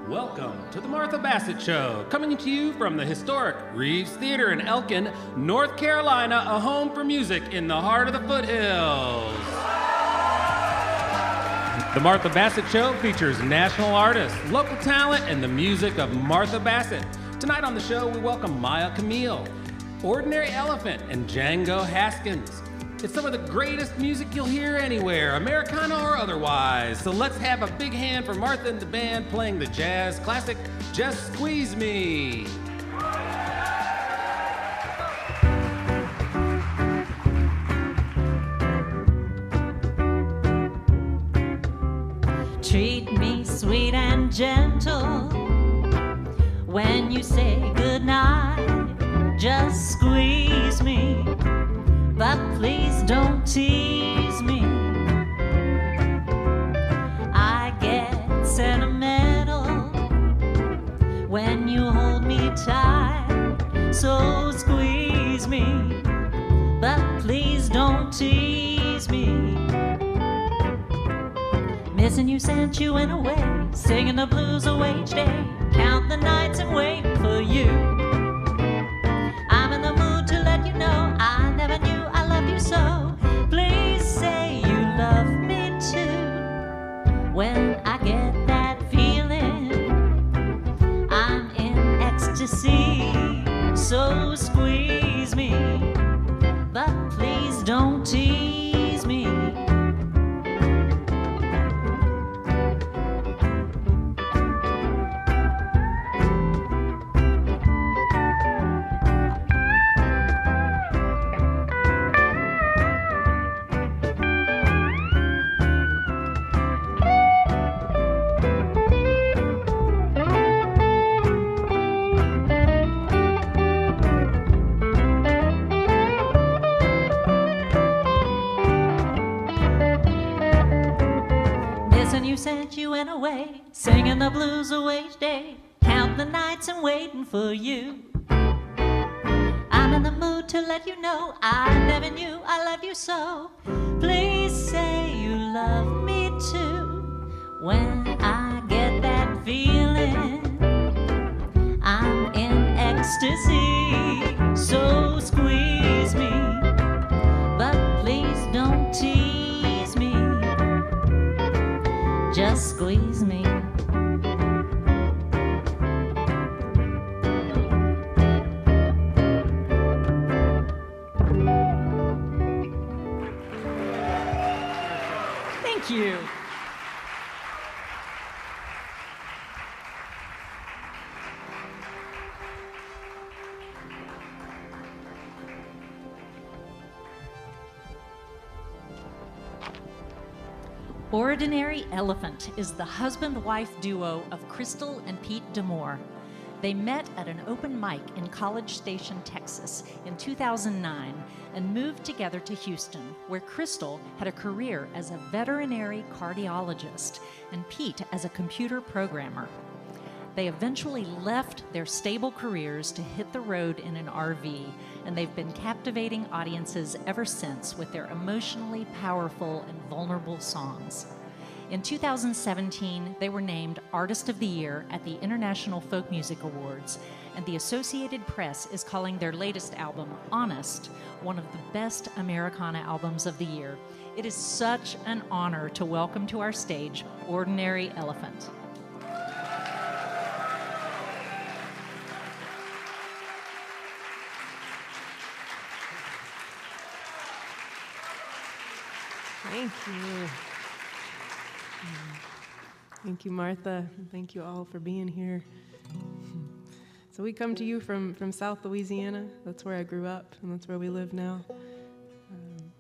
Welcome to the Martha Bassett Show, coming to you from the historic Reeves Theater in Elkin, North Carolina, a home for music in the heart of the foothills. The Martha Bassett Show features national artists, local talent, and the music of Martha Bassett. Tonight on the show, we welcome Maia Kamil, Ordinary Elephant, and Django Haskins. It's some of the greatest music you'll hear anywhere, Americana or otherwise. So let's have a big hand for Martha and the band playing the jazz classic, Just Squeeze Me. Treat me sweet and gentle when you say goodnight. Just squeeze me, but please don't tease me. I get sentimental when you hold me tight. So squeeze me, but please don't tease me. Missing you sent you in away, singing the blues away each day. Count the nights and wait for you. I'm in the mood to let you know I never knew I loved you so. Please say you love me too. When I get that feeling, I'm in ecstasy. So squeeze me, but please don't tease me. Sent you in away, singing the blues away each day, count the nights and waiting for you. I'm in the mood to let you know I never knew I loved you so. Please say you love me too. When I get that feeling, I'm in ecstasy. So squeeze me, but please don't tease me. Just squeeze me. Thank you. Ordinary Elephant is the husband-wife duo of Crystal and Pete D'Amour. They met at an open mic in College Station, Texas in 2009 and moved together to Houston, where Crystal had a career as a veterinary cardiologist and Pete as a computer programmer. They eventually left their stable careers to hit the road in an RV, and they've been captivating audiences ever since with their emotionally powerful and vulnerable songs. In 2017, they were named Artist of the Year at the International Folk Music Awards, and the Associated Press is calling their latest album, Honest, one of the best Americana albums of the year. It is such an honor to welcome to our stage Ordinary Elephant. Thank you. Thank you, Martha. Thank you all for being here. So we come to you from South Louisiana. That's where I grew up, and that's where we live now.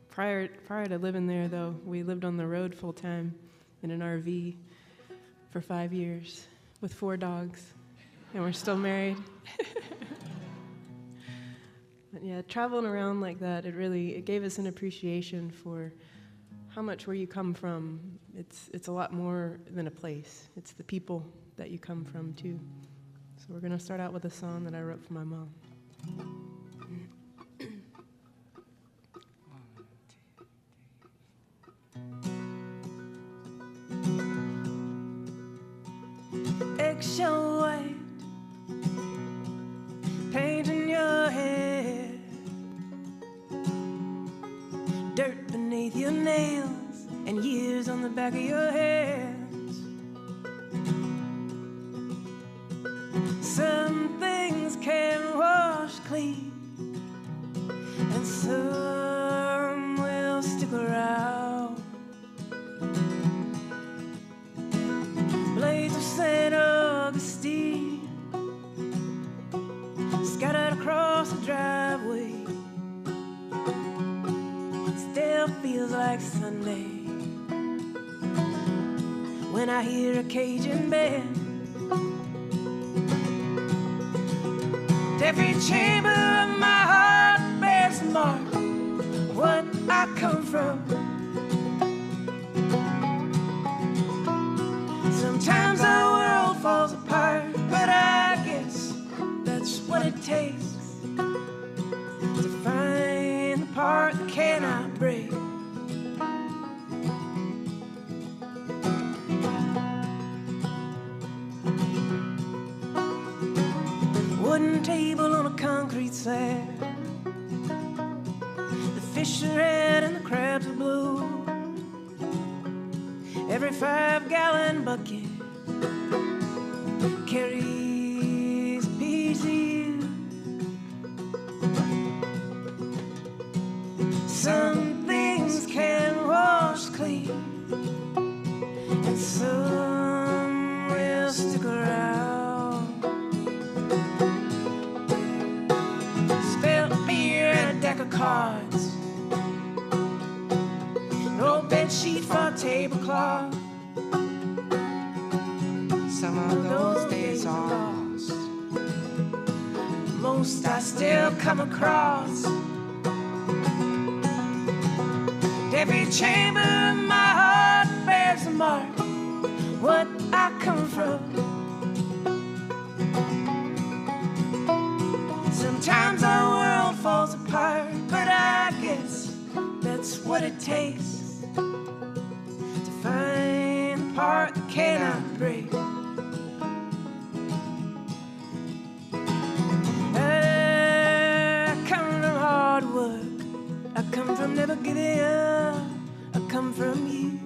Prior to living there, though, we lived on the road full time in an RV for 5 years with 4 dogs, and we're still married. But yeah, traveling around like that, it gave us an appreciation for how much where you come from. It's a lot more than a place. It's the people that you come from too. So we're gonna start out with a song that I wrote for my mom. friction white, painting your hair, dirt beneath your nails, and years on the back of your hands. Some things can wash clean, and some will stick around. Blades of St. Augustine scattered across the driveway. Still feels like Sunday when I hear a Cajun band. Every chamber of my heart bears the mark of what I come from. Sometimes the world falls apart, but I guess that's what it takes to find the part that cannot break. Wooden table on a concrete slab, the fish are red and the crabs are blue. Every 5-gallon bucket carries a piece of you. Some things can wash clean, and some will stick around. Spilled beer and a deck of cards, an old bed sheet for a tablecloth. Some of those days are lost, most I still come across. Every chamber of my heart bears a mark, what I come from. Sometimes our world falls apart, but I guess that's what it takes to find the part that cannot break. I come from hard work, I come from never giving up, I come from you.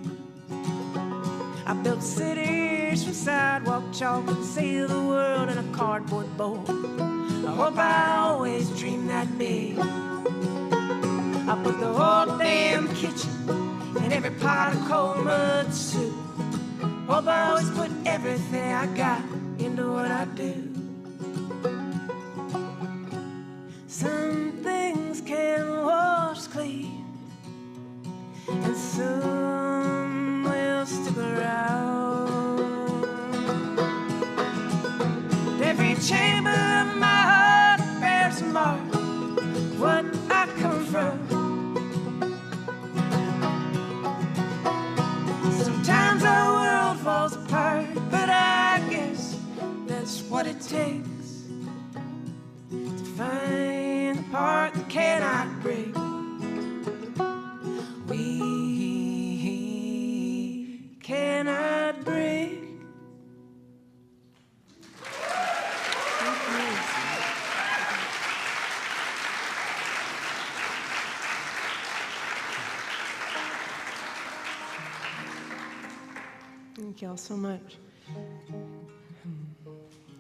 I built cities from sidewalk chalk and sailed the world in a cardboard boat. I hope I always dream that big. I put the whole damn kitchen in every pot of cold mud soup. Hope I always put everything I got into what I do. Some things can wash clean, and some will stick around. Every chamber of my heart bears a mark, what I come from. Sometimes our world falls apart, but I guess that's what it takes to find the part that cannot break. We cannot break. Thank y'all so much.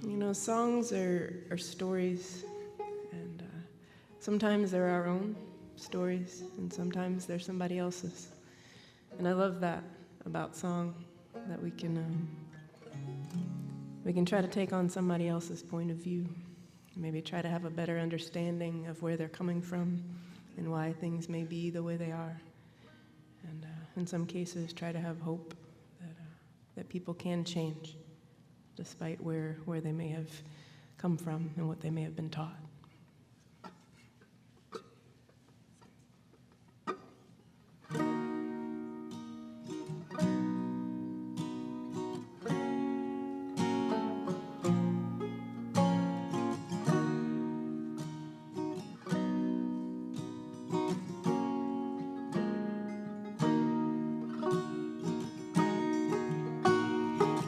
You know, songs are stories, and sometimes they're our own stories, and sometimes they're somebody else's. And I love that about song, that we can try to take on somebody else's point of view, maybe try to have a better understanding of where they're coming from and why things may be the way they are, and in some cases try to have hope that people can change despite where they may have come from and what they may have been taught.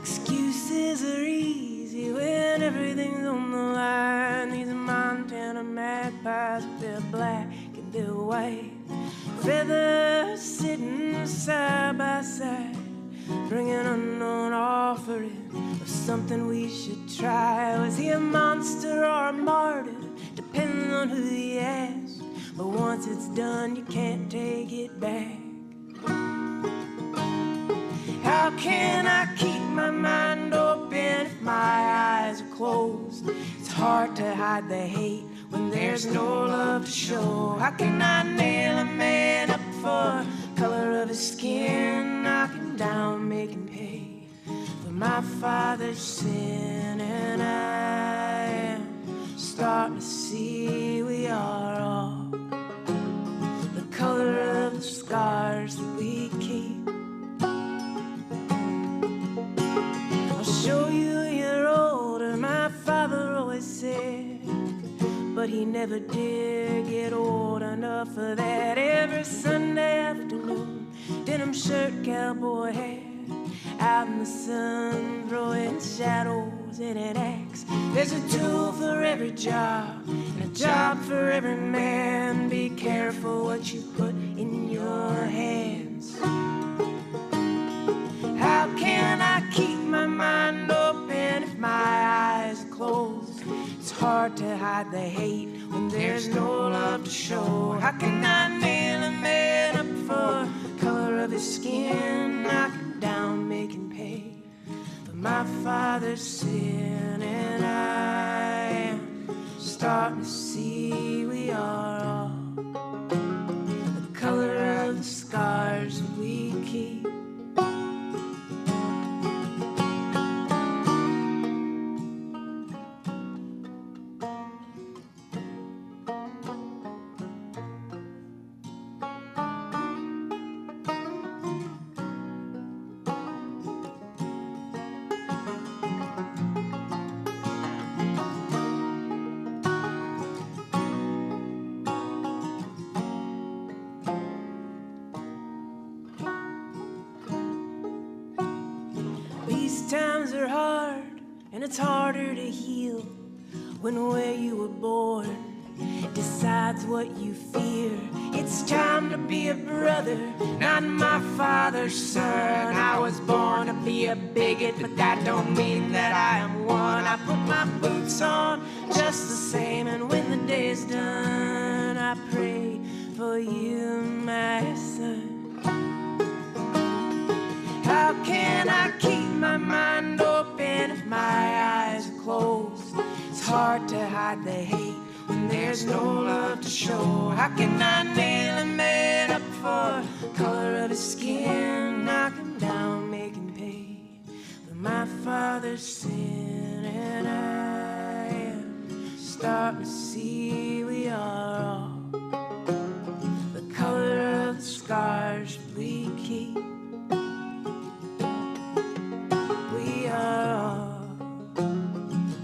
Excuses are easy everything's on the line. These Montana magpies with their black and their white feathers sitting side by side, bring an unknown offering of something we should try. Was he a monster or a martyr? Depends on who you ask. But once it's done, you can't take it back. How can I keep my mind open if my eyes are closed? It's hard to hide the hate when there's no love to show. How can I nail a man up for color of his skin? Knock him down, make him pay for my father's sin. And I am starting to see we are all the color of the scars that we keep. I'll show you you're older, my father always said, but he never did get old enough for that. Every Sunday afternoon, denim shirt, cowboy hat, out in the sun, throwing shadows in an axe. There's a tool for every job, and a job for every man. Be careful what you put in your hands. How can I keep my mind open if my eyes are closed? It's hard to hide the hate when there's no love to show. How can I nail a man up for color of his skin? Knock him down, make him pay for my father's sin. And I am starting to see we are all the color of the scars that we keep. Times are hard, and it's harder to heal when where you were born decides what you fear. It's time to be a brother, not my father's son. I was born to be a bigot, but that don't mean that I am one. I put my boots on just the same, and when the day's done, I pray for you, my son. How can I keep my mind open if my eyes are closed? It's hard to hide the hate when there's no love to show. How can I nail a man up for color of his skin? Knock him down, make him pay for my father's sin. And I am starting to see we are all the color of the scars we keep. We are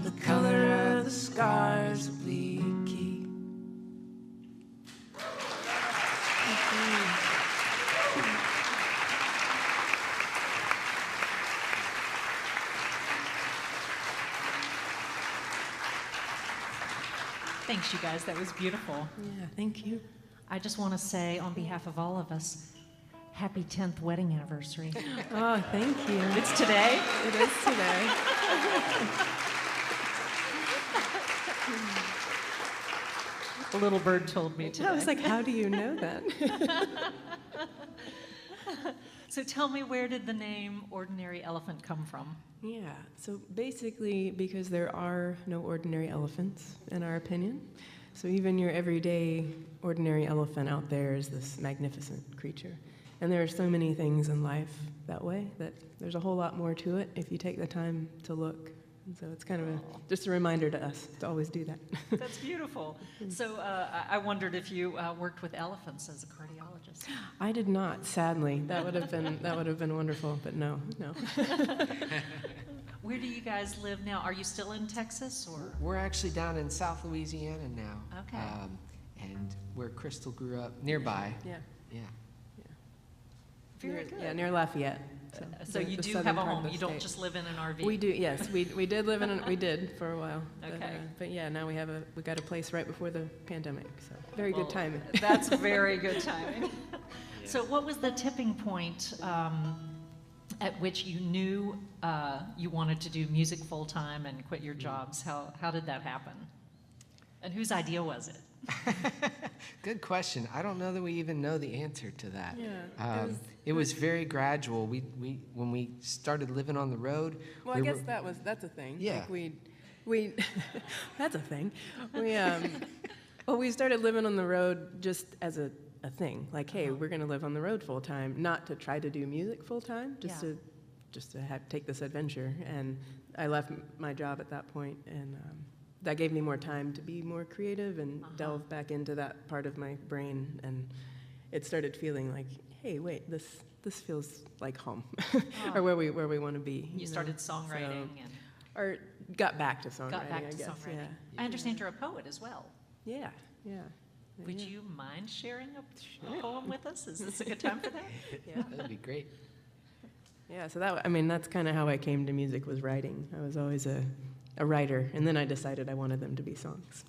the color of the scars we keep. Thanks, you guys. That was beautiful. Yeah, thank you. I just want to say, on behalf of all of us, happy 10th wedding anniversary. Oh, thank you. It's today? It is today. A little bird told me today. I was like, how do you know that? So tell me, where did the name Ordinary Elephant come from? Yeah, so basically because there are no ordinary elephants, in our opinion. So even your everyday ordinary elephant out there is this magnificent creature. And there are so many things in life that way that there's a whole lot more to it if you take the time to look. And so it's kind of just a reminder to us to always do that. That's beautiful. So I wondered if you worked with elephants as a cardiologist. I did not, sadly. That would have been wonderful, but no. Where do you guys live now? Are you still in Texas, or? We're actually down in South Louisiana now. Okay. And where Crystal grew up, nearby. Yeah. Yeah. Very good. Yeah, near Lafayette. So the you do southern have a part of home. the You don't state. just live in an RV. We do, yes. We did live in we did for a while. Okay. But yeah, now we got a place right before the pandemic. So very good timing. That's very good timing. So what was the tipping point at which you knew you wanted to do music full time and quit your jobs? How did that happen? And whose idea was it? Good question. I don't know that we even know the answer to that. Yeah, it was very gradual. We when we started living on the road. Well, I guess that's a thing. Yeah. Like we that's a thing. We started living on the road just as a thing. Like, hey, we're going to live on the road full time, not to try to do music full time, just to take this adventure. And I left my job at that point, and that gave me more time to be more creative and delve back into that part of my brain. And it started feeling like, hey, wait, this feels like home, or where we want to be. You started songwriting or got back to songwriting. got back to I guess. songwriting. Yeah. I understand you're a poet as well. Yeah. Would you mind sharing a poem with us? Is this a good time for that? Yeah. That'd be great. Yeah, so that's kind of how I came to music, was writing. I was always a writer, and then I decided I wanted them to be songs.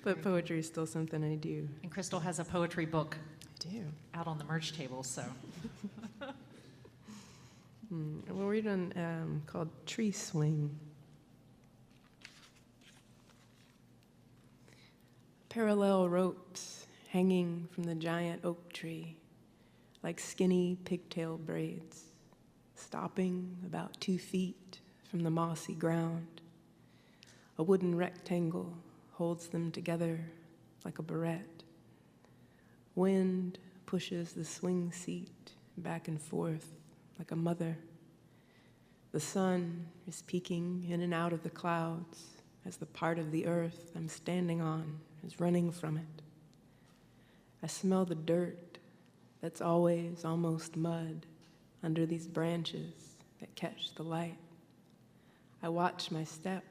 But poetry is still something I do. And Crystal has a poetry book I do. out on the merch table, so. We're reading called Tree Swing. Parallel ropes hanging from the giant oak tree, like skinny pigtail braids, stopping about 2 feet from the mossy ground. A wooden rectangle holds them together like a barrette. Wind pushes the swing seat back and forth like a mother. The sun is peeking in and out of the clouds as the part of the earth I'm standing on is running from it. I smell the dirt that's always almost mud under these branches that catch the light. I watch my step,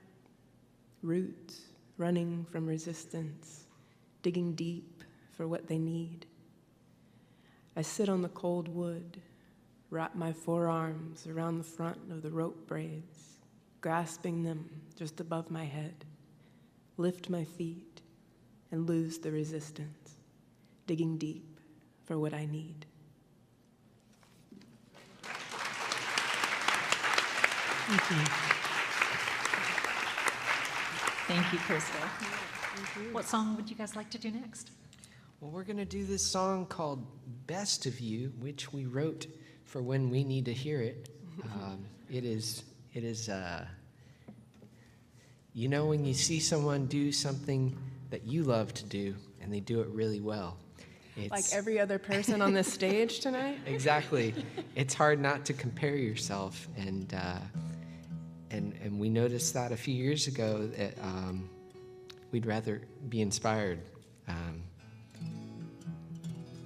roots running from resistance, digging deep for what they need. I sit on the cold wood, wrap my forearms around the front of the rope braids, grasping them just above my head, lift my feet, and lose the resistance, digging deep for what I need. Thank you. Thank you, Crystal. What song would you guys like to do next? Well, we're going to do this song called Best of You, which we wrote for when we need to hear it. It is, you know, when you see someone do something that you love to do, and they do it really well. It's, Like every other person on this stage tonight? Exactly. It's hard not to compare yourself, and we noticed that a few years ago that we'd rather be inspired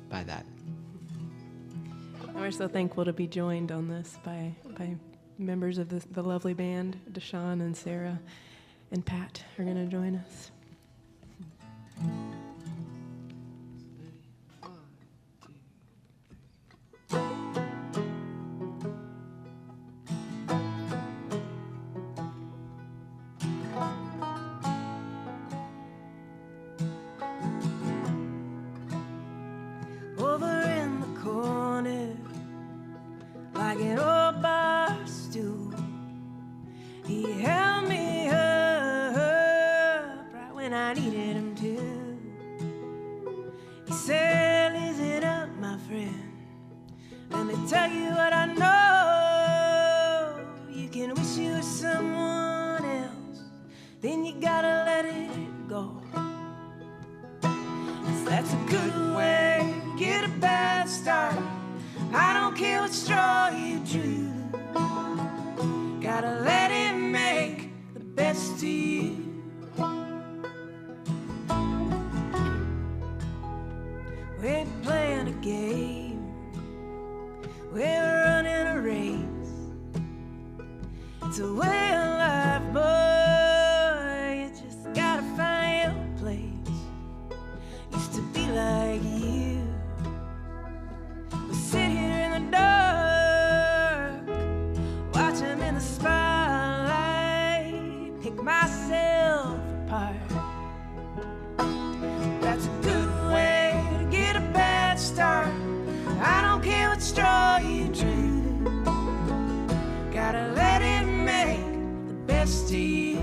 by that. And we're so thankful to be joined on this by members of the lovely band. Deshaun and Sarah and Pat are going to join us. Over in the corner, like an old bar stool, he held me up right when I needed him to. He said, listen up, my friend, let me tell you what I know. You can wish you were someone else, then you gotta let it go. 'Cause that's a good way to get a bad start. I don't care what straw you drew, gotta let it make the best of you. We're playing a game, we're running a race. It's a way of life, boy, you just gotta find your place. Used to be like you, we sit here in the dark in the spotlight, pick myself apart. That's a good way to get a bad start. I don't care what straw you drew, gotta let it make the best of you.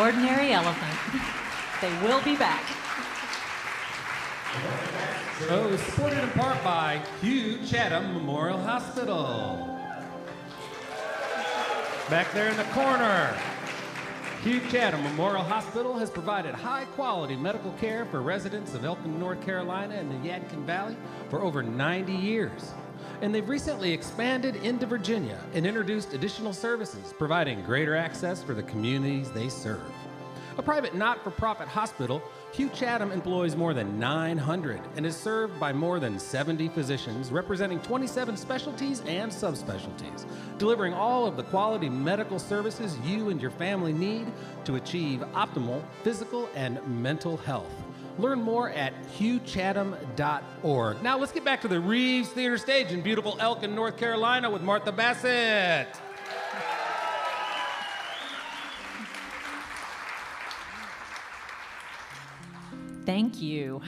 Ordinary Elephant. They will be back. So, supported in part by Hugh Chatham Memorial Hospital. Back there in the corner, Hugh Chatham Memorial Hospital has provided high-quality medical care for residents of Elkin, North Carolina and the Yadkin Valley for over 90 years. And they've recently expanded into Virginia and introduced additional services, providing greater access for the communities they serve. A private not-for-profit hospital, Hugh Chatham employs more than 900 and is served by more than 70 physicians representing 27 specialties and subspecialties, delivering all of the quality medical services you and your family need to achieve optimal physical and mental health. Learn more at hughchatham.org. Now let's get back to the Reeves Theater stage in beautiful Elkin, North Carolina with Martha Bassett. Thank you.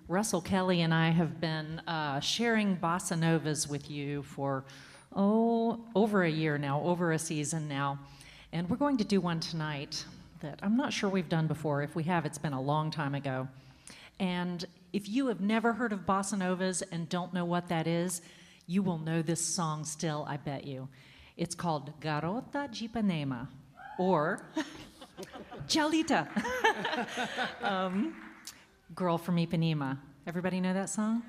Russell Kelly and I have been sharing bossa novas with you for, over a year now, over a season now. And we're going to do one tonight that I'm not sure we've done before. If we have, it's been a long time ago. And if you have never heard of bossa novas and don't know what that is, you will know this song still, I bet you. It's called Garota de Ipanema, or Chalita. Girl from Ipanema. Everybody know that song?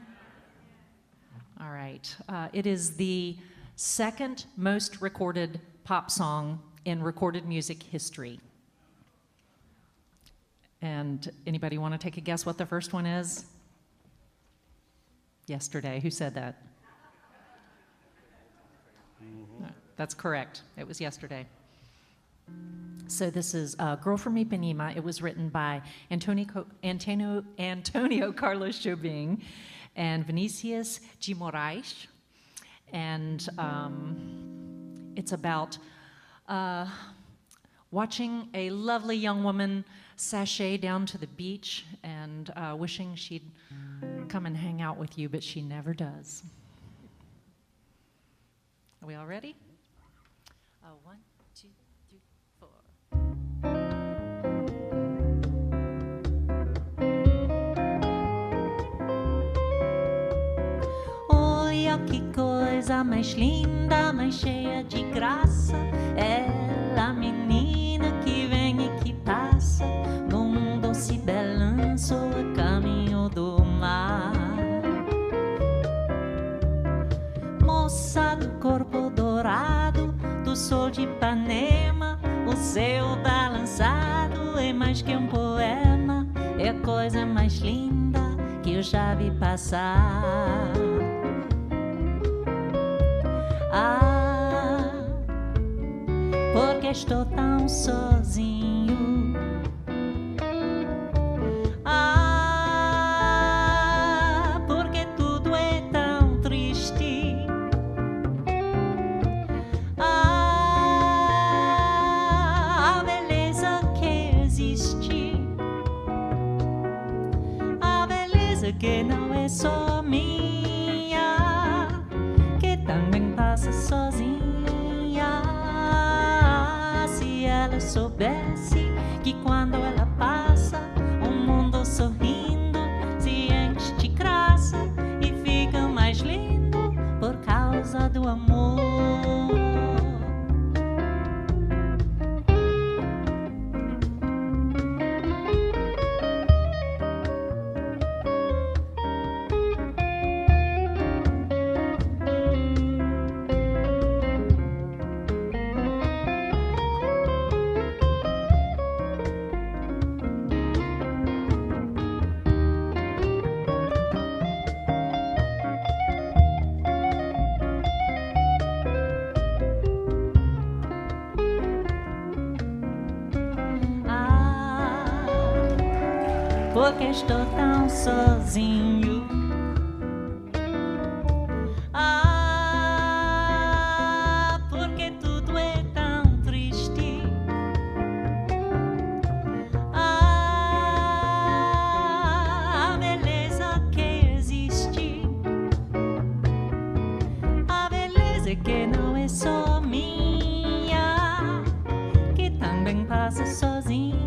All right. It is the second most recorded pop song in recorded music history. And anybody want to take a guess what the first one is? Yesterday. Who said that? That's correct. It was yesterday. So this is Girl from Ipanema. It was written by Antonio Carlos Jobim and Vinicius G. Moraes. And it's about watching a lovely young woman sashay down to the beach and wishing she'd come and hang out with you, but she never does. Are we all ready? 1, 2, 3, 4. Olha que coisa coisa mais linda, mais cheia de graça. Ela, menina que vem e que passa, num doce balanço a caminho do mar. Moça do corpo dourado, do sol de Ipanema, o seu balançado é mais que um poema, é a coisa mais linda que eu já vi passar. Ah, porque estou tão sozinho. Ah, porque tudo é tão triste. Ah, a beleza que existe, a beleza que não é só minha, que também passa sozinha. Se ela soubesse que quando ela passa, o mundo sorrindo se enche de graça e fica mais lindo por causa do amor. Porque estou tão sozinho. Ah, porque tudo é tão triste. Ah, a beleza que existe, a beleza que não é só minha, que também passa sozinha.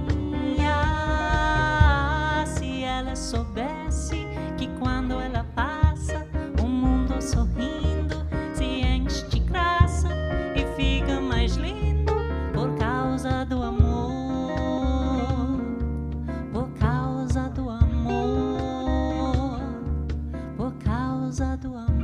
Soubesse que quando ela passa, o mundo sorrindo se enche de graça e fica mais lindo por causa do amor, por causa do amor, por causa do amor.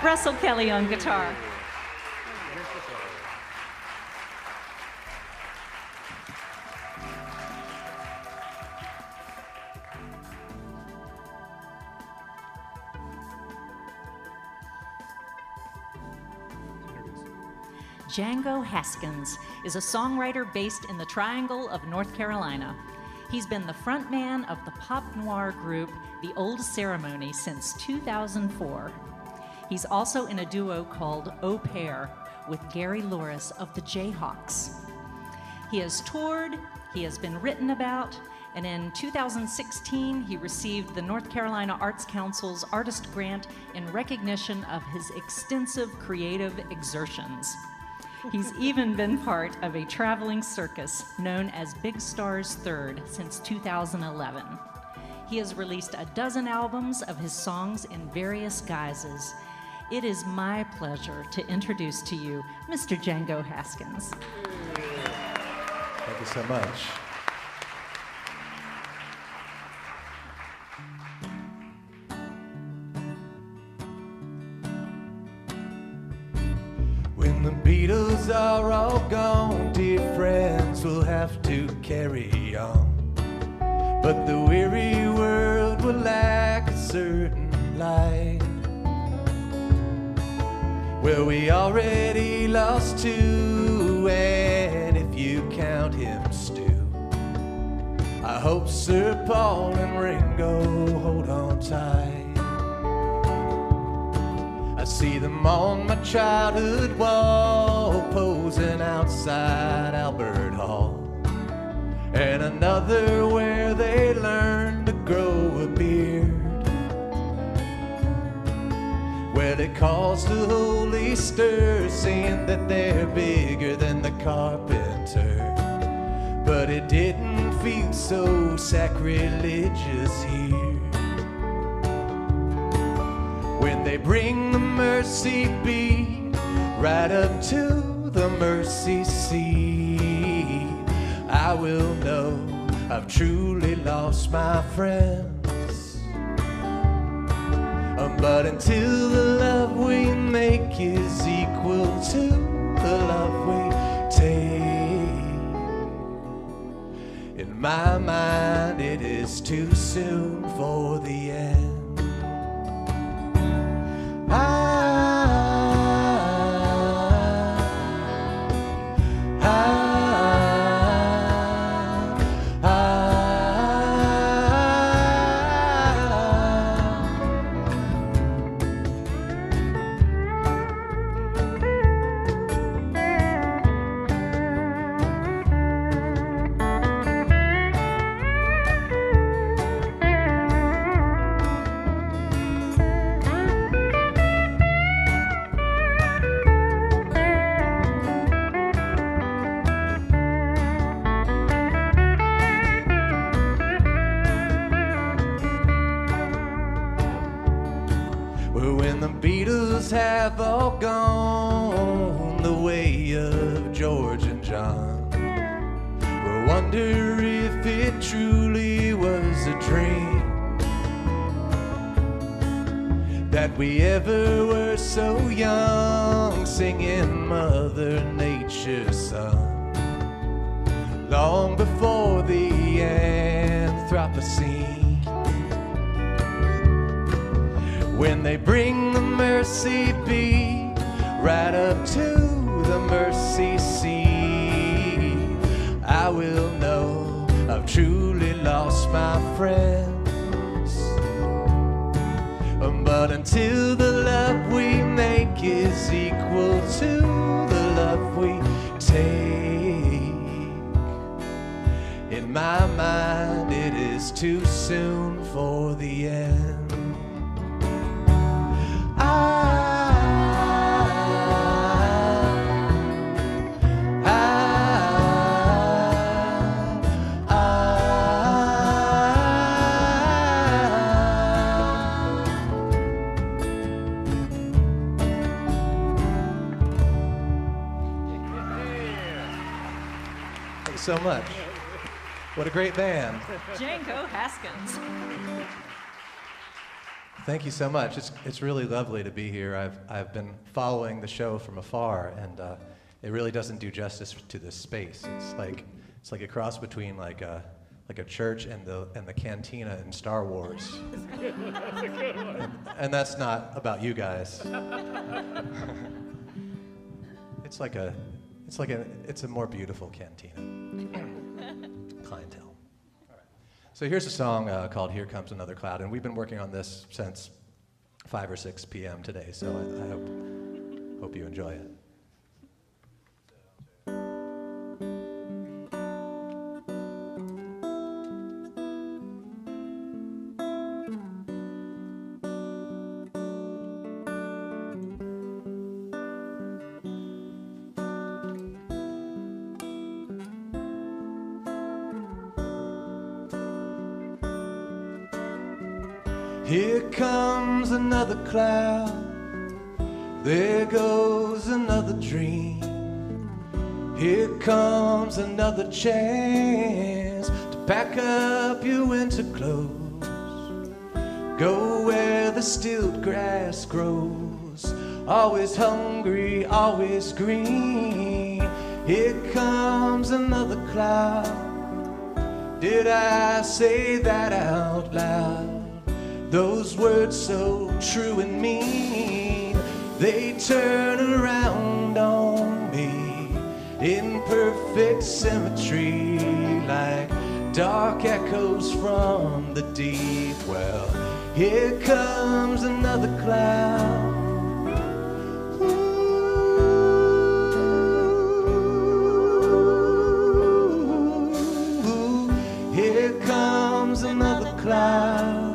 Russell Kelly on guitar. Django Haskins is a songwriter based in the Triangle of North Carolina. He's been the frontman of the pop noir group The Old Ceremony since 2004. He's also in a duo called Au Pair with Gary Louris of the Jayhawks. He has toured, he has been written about, and in 2016 he received the North Carolina Arts Council's Artist Grant in recognition of his extensive creative exertions. He's even been part of a traveling circus known as Big Star's Third since 2011. He has released a dozen albums of his songs in various guises. It is my pleasure to introduce to you Mr. Django Haskins. Thank you so much. When the Beatles are all gone, dear friends, we'll have to carry on. But the weary world will lack a certain light. Well, we already lost two, and if you count him, Stu, I hope Sir Paul and Ringo hold on tight. I see them on my childhood wall, posing outside Albert Hall, and another where they learned to grow a beard. Well, it caused a holy stir, saying that they're bigger than the carpenter, but it didn't feel so sacrilegious here. When they bring the mercy bead right up to the mercy seat, I will know I've truly lost my friends. But until the love we make is equal to the love we take, in my mind it is too soon for the end. Have all gone the way of George and John. We'll wonder if it truly was a dream that we ever were so young, singing Mother Nature's song long before the Anthropocene. When they bring the mercy bead right up to the mercy seat, I will know I've truly lost my friends. But until the love we make is equal to the love we take, in my mind it is too soon for the end. So much. What a great band. Django Haskins. Thank you so much. It's really lovely to be here. I've been following the show from afar, and it really doesn't do justice to this space. It's like a cross between like a church and the cantina in Star Wars. And that's not about you guys. It's a more beautiful cantina. Clientele. All right. So here's a song called "Here Comes Another Cloud," and we've been working on this since 5 or 6 p.m. today. So I hope you enjoy it. Here comes another cloud, there goes another dream. Here comes another chance to pack up your winter clothes, go where the stilled grass grows, always hungry, always green. Here comes another cloud, did I say that out loud? Those words so true and mean, they turn around on me in perfect symmetry, like dark echoes from the deep. Well, here comes another cloud. Ooh, here comes another cloud.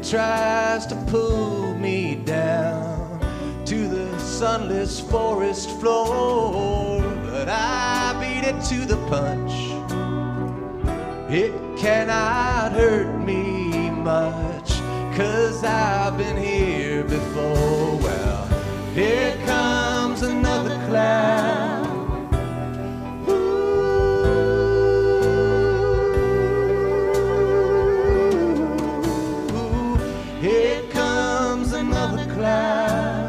tries to pull me down to the sunless forest floor, but I beat it to the punch. It cannot hurt me much, 'cause I've been here before. Well, here comes another cloud. Ooh, here comes another cloud.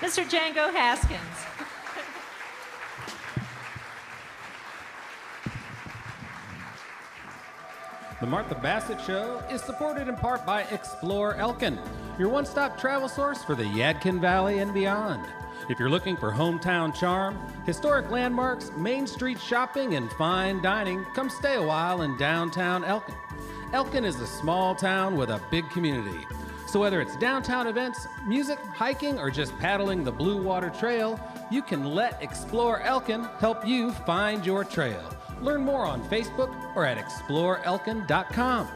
Mr. Django Haskins. The Martha Bassett Show is supported in part by Explore Elkin, your one-stop travel source for the Yadkin Valley and beyond. If you're looking for hometown charm, historic landmarks, Main Street shopping, and fine dining, come stay a while in downtown Elkin. Elkin is a small town with a big community. So whether it's downtown events, music, hiking, or just paddling the Blue Water Trail, you can let Explore Elkin help you find your trail. Learn more on Facebook or at exploreelkin.com.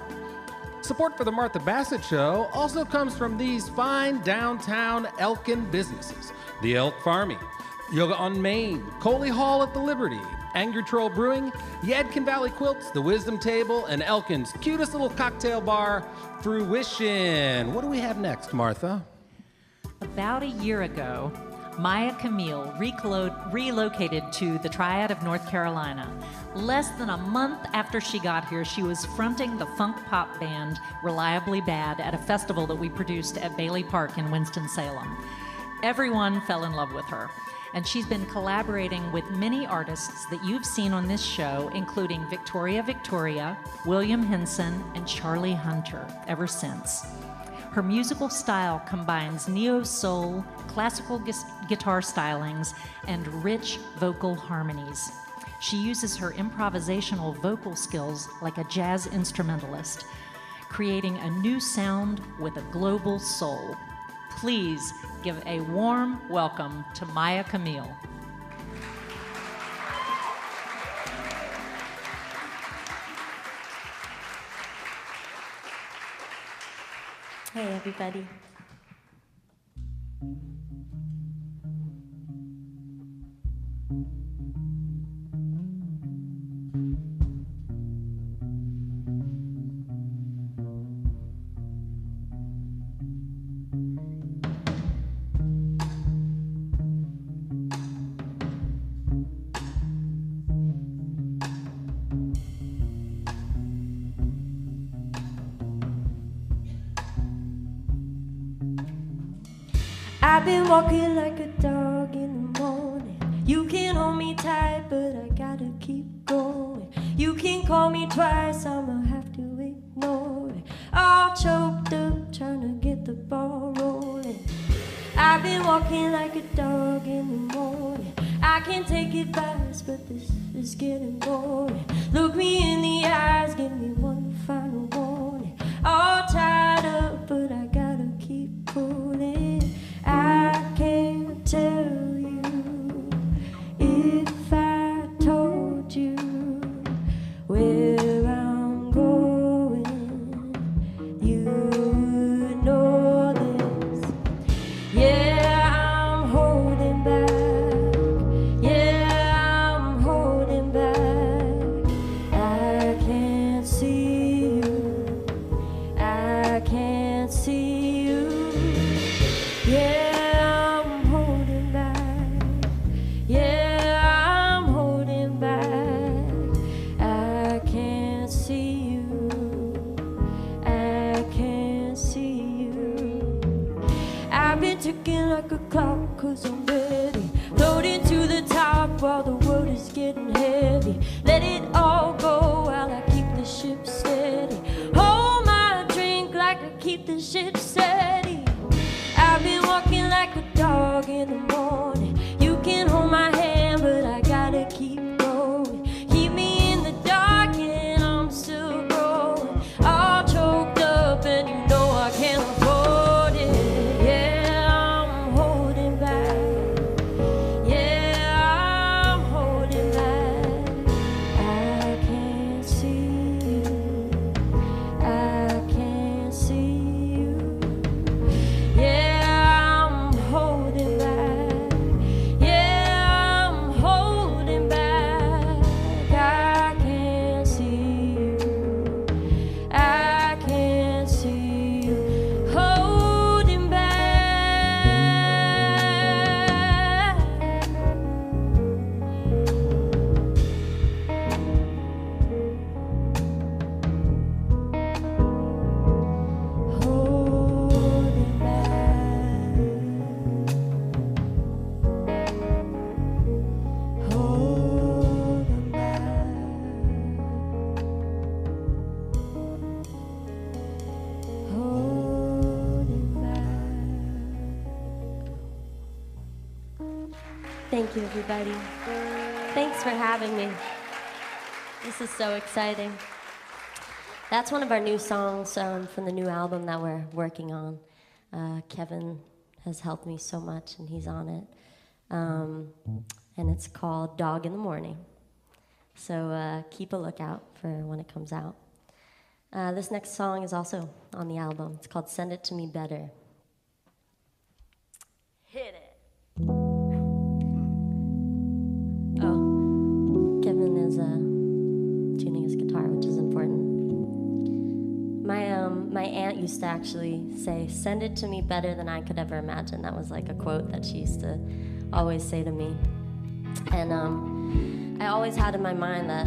Support for the Martha Bassett Show also comes from these fine downtown Elkin businesses: the Elk Farming, Yoga on Main, Coley Hall at the Liberty, Angry Troll Brewing, Yadkin Valley Quilts, the Wisdom Table, and Elkin's cutest little cocktail bar, Fruition. What do we have next, Martha? About a year ago, Maia Kamil relocated to the Triad of North Carolina. Less than a month after she got here, she was fronting the funk pop band Reliably Bad at a festival that we produced at Bailey Park in Winston-Salem. Everyone fell in love with her, and she's been collaborating with many artists that you've seen on this show, including Victoria, William Henson, and Charlie Hunter, ever since. Her musical style combines neo-soul, classical guitar stylings, and rich vocal harmonies. She uses her improvisational vocal skills like a jazz instrumentalist, creating a new sound with a global soul. Please give a warm welcome to Maia Kamil. Hey, everybody. I've been walking like a dog in the morning. You can hold me tight, but I gotta keep going. You can call me twice, I'ma have to ignore it. All choked up, trying to get the ball rolling. I've been walking like a dog in the morning. I can take advice, but this is getting boring. Look me in the eyes, give me one final warning. All tied up, but I gotta keep pulling. I can't tell you if I told you where I'm going, you would know this. Yeah, I'm holding back. Yeah, I'm holding back. I can't see you. I can't see you. a clock, 'cause I'm ready. Floating to the top while the world is getting heavy. Let it all go while I keep the ship steady. Hold my drink like I keep the ship steady. I've been walking like a dog in the morning. You can hold my hand, but I gotta keep going. Keep me in the dark and I'm still growing. All choked up and you know I can't afford it. Yeah, I'm holding back. Yeah, I'm holding back. I can't see you. I can't see you. Yeah, I'm holding back. Yeah, I'm holding back. I can't see you. I can't see you. Holding back. Holding back. Holding back. Holding back. Thank you, everybody. Thanks for having me. This is so exciting. That's one of our new songs from the new album that we're working on. Kevin has helped me so much, and he's on it. And it's called Dog in the Morning. So keep a lookout for when it comes out. This next song is also on the album. It's called Send It to Me Better. Hit it. Oh, Kevin is tuning his guitar, which is important. My aunt used to actually say, "Send it to me better than I could ever imagine." That was like a quote that she used to always say to me. And I always had in my mind that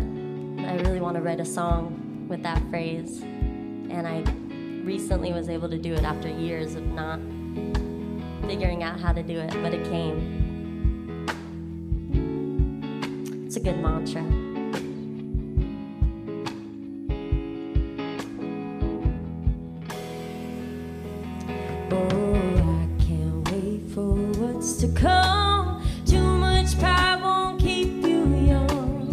I really want to write a song with that phrase. And I recently was able to do it after years of not figuring out how to do it, but it came. It's a good mantra. Oh, I can't wait for what's to come. Too much pride won't keep you young.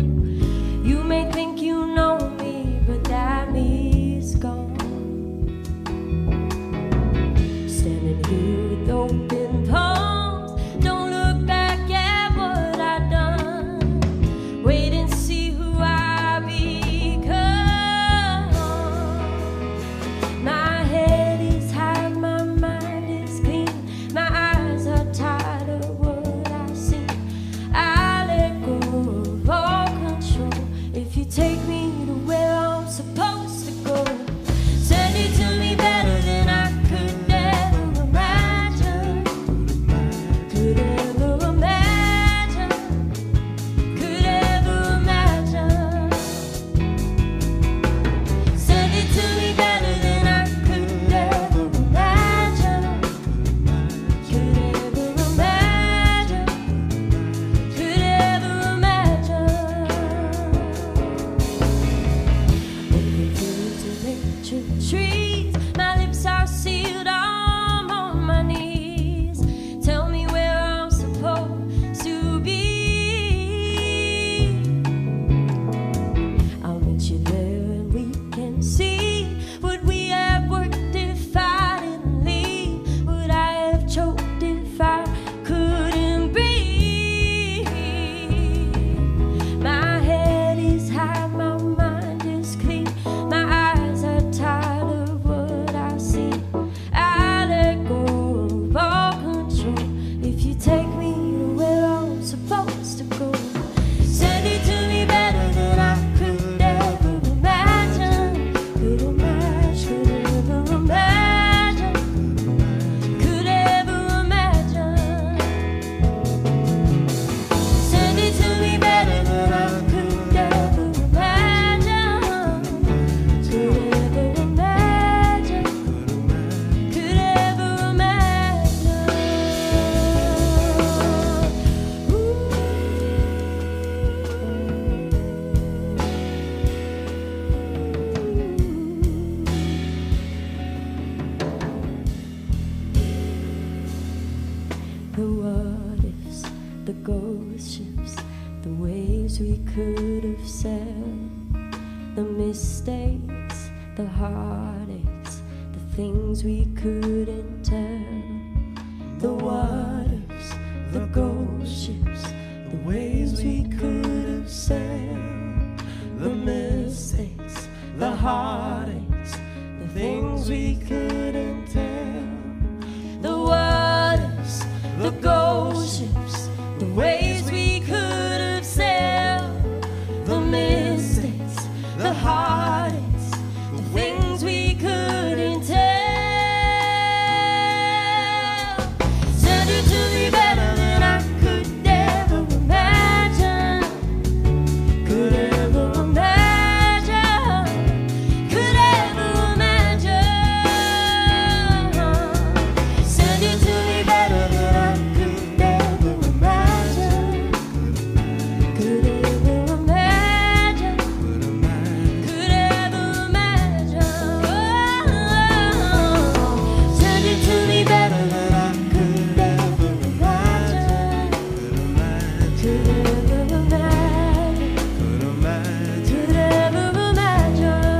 You may think you know me, but that me is gone. Standing here with open palms, don't look back at what I've done. Wait and see who I become. My head is high, my mind is clean. My eyes are tired of what The what ifs, the ghost ships, the ways we could have sailed, the mistakes, the heartaches, the things we couldn't tell. The what ifs, the ghost ships, the ways we could have sailed, the mistakes, the heartaches, the things we couldn't tell. The what ifs, the ghost ships, the ways we could have sailed, the mistakes, the heartaches, the things we couldn't tell. Said you to be better than I could ever imagine, could ever imagine, could ever imagine. Said you to be better than I could ever imagine, could ever imagine, could ever imagine. Said you to be better than I could ever imagine, could ever imagine, could ever imagine.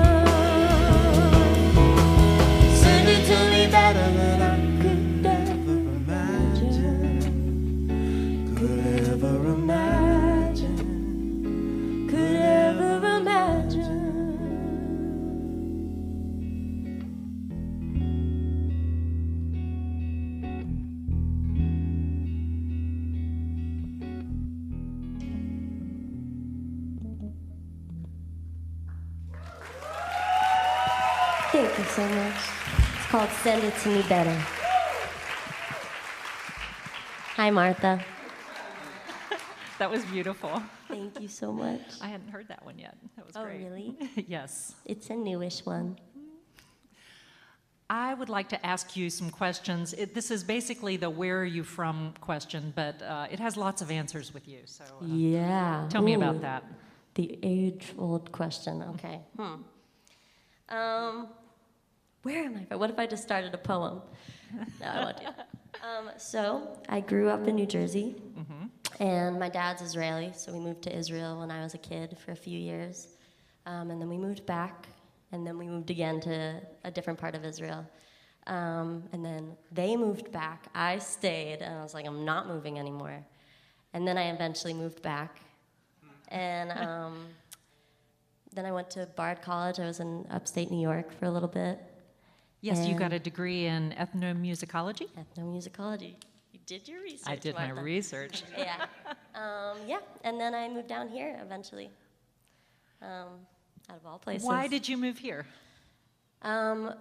Said you to be better than I could ever imagine, could ever imagine, could ever imagine. Thank you so much. It's called Send It To Me Better. Hi, Martha. That was beautiful. Thank you so much. I hadn't heard that one yet. That was Oh, great. really? Yes. It's a newish one. I would like to ask you some questions. This is basically the where are you from question, but it has lots of answers with you. So Yeah. tell me Ooh, about that. The age-old question. Okay. Where am I from? What if I just started a poem? No, I won't do that. So I grew up in New Jersey, and my dad's Israeli, so we moved to Israel when I was a kid for a few years, and then we moved back, and then we moved again to a different part of Israel, and then they moved back. I stayed, and I was like, I'm not moving anymore, and then I eventually moved back, and then I went to Bard College. I was in upstate New York for a little bit. Yes, you got And- a degree in ethnomusicology? Ethnomusicology. You did your research, I did my Martha. research. Yeah. Yeah, and then I moved down here eventually. Out of all places. Why did you move here?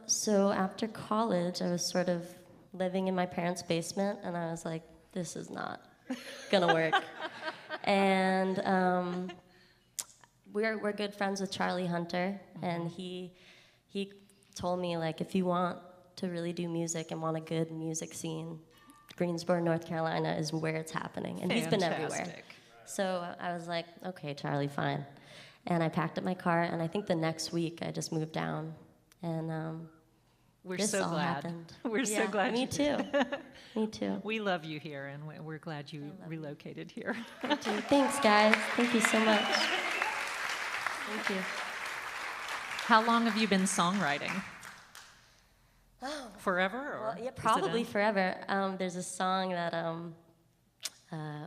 So after college, I was sort of living in my parents' basement, and I was like, this is not gonna work. And we're good friends with Charlie Hunter, and he told me, like, if you want to really do music and want a good music scene, Greensboro, North Carolina is where it's happening, and he's been everywhere. Fantastic. So I was like, okay, Charlie, fine. And I packed up my car, and I think the next week I just moved down, and We're this so all glad. happened. We're so glad Me you too. Me too. We love you here, and we're glad you relocated here. Thank you. Thanks, guys. Thank you so much. Thank you. How long have you been songwriting? Oh. Forever? Or Well, yeah, is it probably a- forever. There's a song that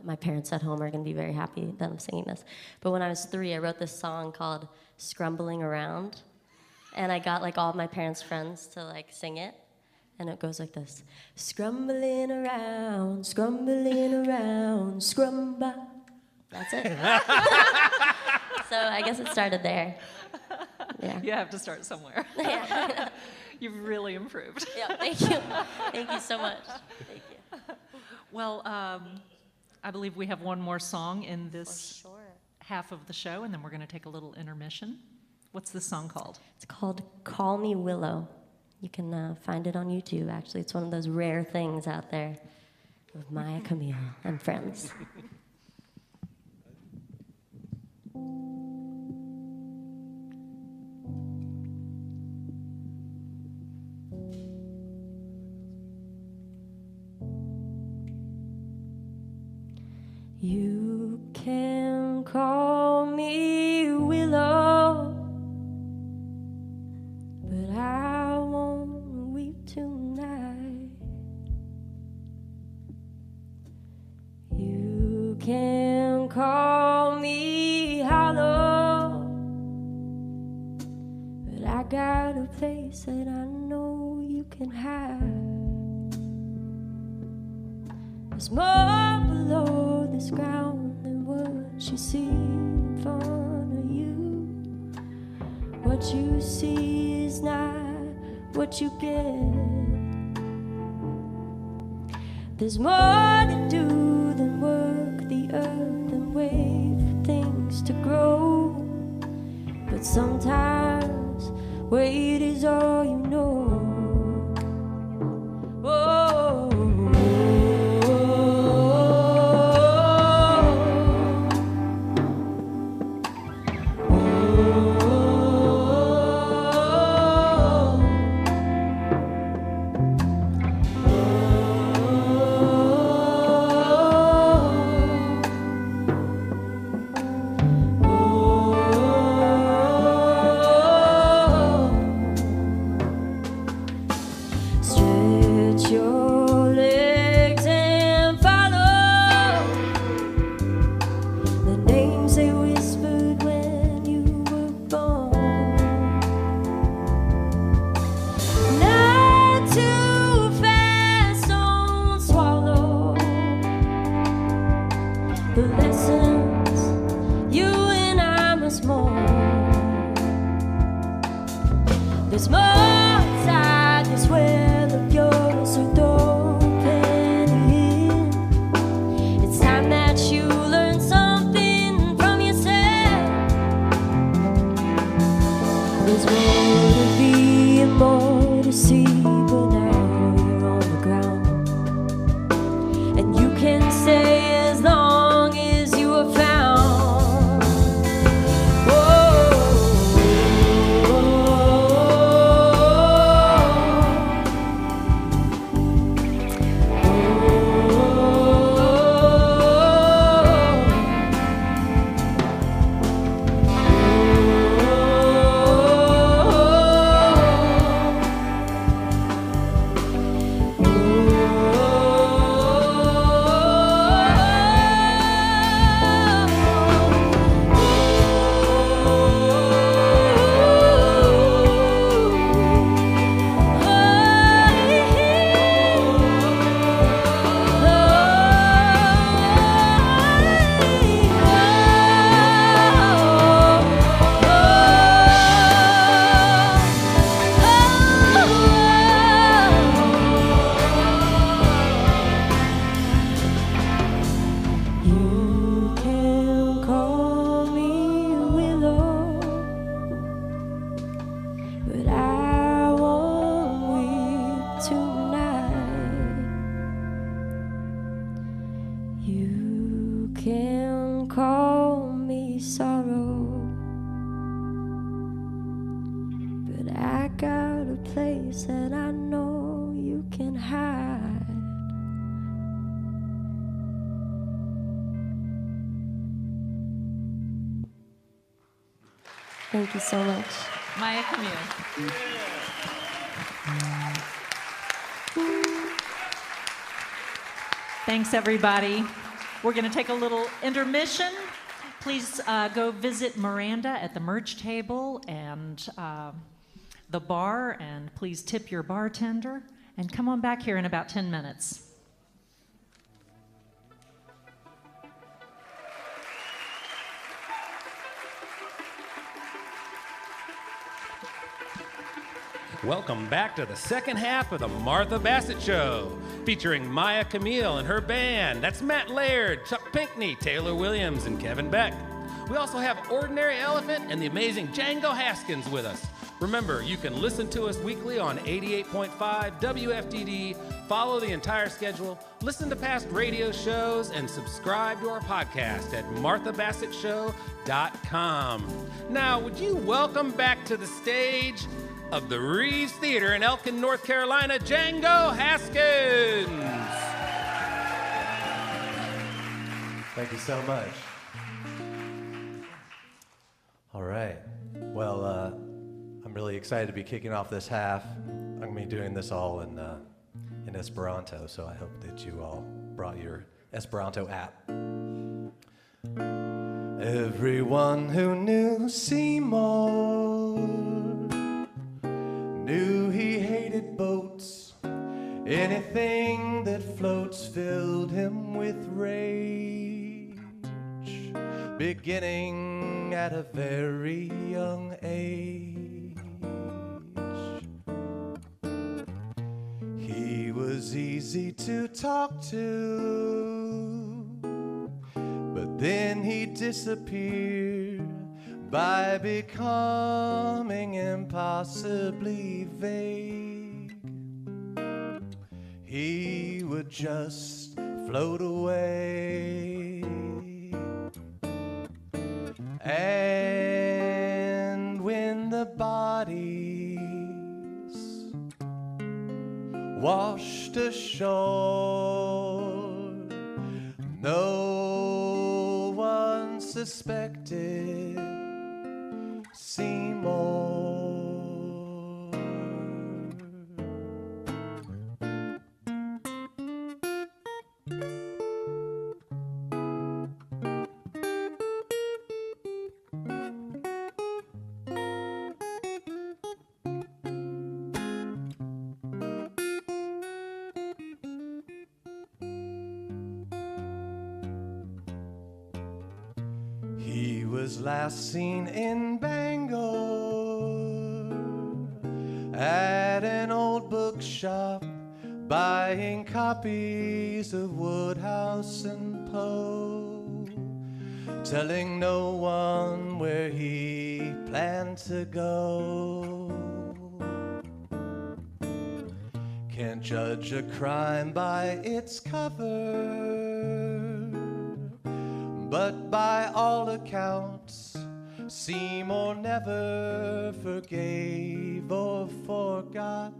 my parents at home are going to be very happy that I'm singing this. But when I was 3, I wrote this song called "Scrumbling Around," and I got like all of my parents' friends to like sing it, and it goes like this: "Scrumbling around, scrumba." That's it. So I guess it started there. Yeah. You have to start somewhere. Yeah. You've really improved. Yeah. Thank you. Thank you so much. Thank you. Well, I believe we have one more song in this For sure. half of the show, and then we're going to take a little intermission. What's this song called? It's called "Call Me Willow." You can find it on YouTube, actually. It's one of those rare things out there with Maia Kamil and friends. You can call me Willow, but I won't weep tonight. You can call me Hollow, but I got a place that I know you can hide. There's more below this ground than what you see in front of you. What you see is not what you get. There's more to do than work the earth and wait for things to grow. But sometimes wait is all you know. Oh. Thank you so much. Maia Kamil. Thanks, everybody. We're going to take a little intermission. Please go visit Miranda at the merch table and the bar, and please tip your bartender. And come on back here in about 10 minutes. Welcome back to the second half of the Martha Bassett Show, featuring Maia Kamil and her band. That's Matt Laird, Chuck Pinkney, Taylor Williams, and Kevin Beck. We also have Ordinary Elephant and the amazing Django Haskins with us. Remember, you can listen to us weekly on 88.5 WFDD, follow the entire schedule, listen to past radio shows, and subscribe to our podcast at marthabassettshow.com. Now, would you welcome back to the stage of the Reeves Theater in Elkin, North Carolina, Django Haskins. Thank you so much. All right. Well, I'm really excited to be kicking off this half. I'm going to be doing this all in Esperanto, so I hope that you all brought your Esperanto app. Everyone who knew Seymour knew he hated boats. Anything that floats filled him with rage, beginning at a very young age. He was easy to talk to, but then he disappeared by becoming impossibly vague. He would just float away. And when the bodies washed ashore, no one suspected Seymour. He was last seen in Bangor at an old bookshop buying copies of Woodhouse and Poe, telling no one where he planned to go. Can't judge a crime by its cover, but by all accounts, Seymour never forgave or forgot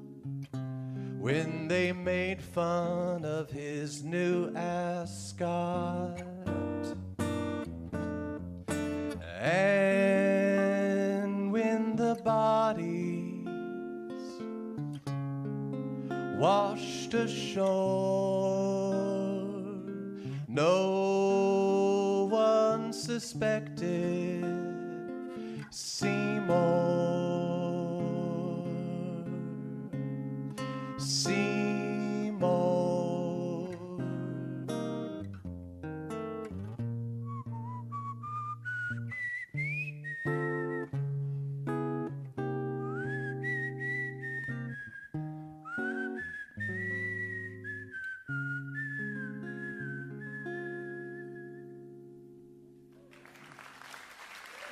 when they made fun of his new ascot. And when the bodies washed ashore, no one suspected Seymour. Seymour.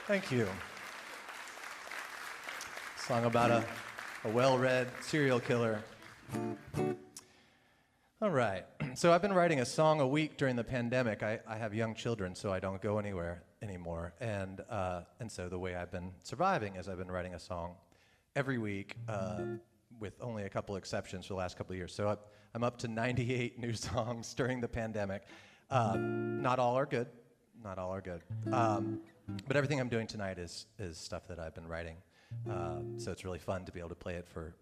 Thank you. Song about a well-read serial killer. All right. So I've been writing a song a week during the pandemic. I have young children, so I don't go anywhere anymore. And so the way I've been surviving is I've been writing a song every week, with only a couple exceptions for the last couple of years. So I'm up to 98 new songs during the pandemic. Not all are good. Not all are good. But everything I'm doing tonight is stuff that I've been writing. So it's really fun to be able to play it for,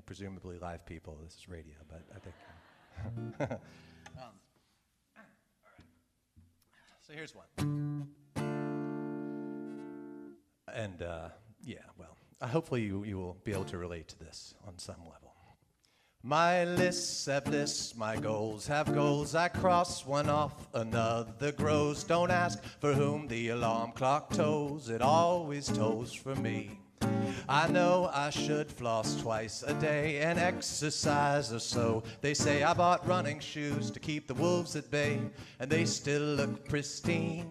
presumably live people. This is radio, but I think. All right. So here's one. And hopefully you will be able to relate to this on some level. My lists have lists, my goals have goals. I cross one off, another grows. Don't ask for whom the alarm clock tolls. It always tolls for me. I know I should floss twice a day and exercise or so. They say I bought running shoes to keep the wolves at bay, and they still look pristine.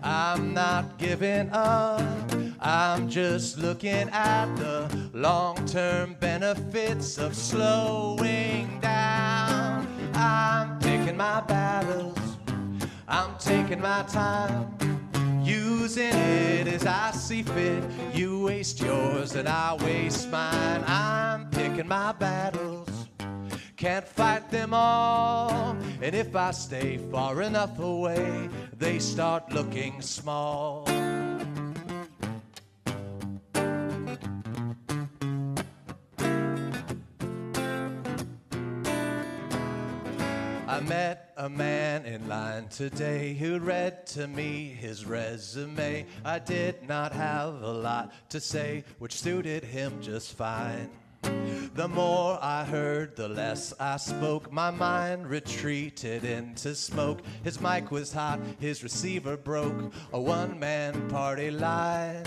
I'm not giving up, I'm just looking at the long-term benefits of slowing down. I'm picking my battles, I'm taking my time, using it as I see fit. You waste yours and I waste mine. I'm picking my battles, can't fight them all. And if I stay far enough away, they start looking small. I met a man in line today who read to me his resume. I did not have a lot to say, which suited him just fine. The more I heard, the less I spoke. My mind retreated into smoke. His mic was hot, his receiver broke. A one-man party line.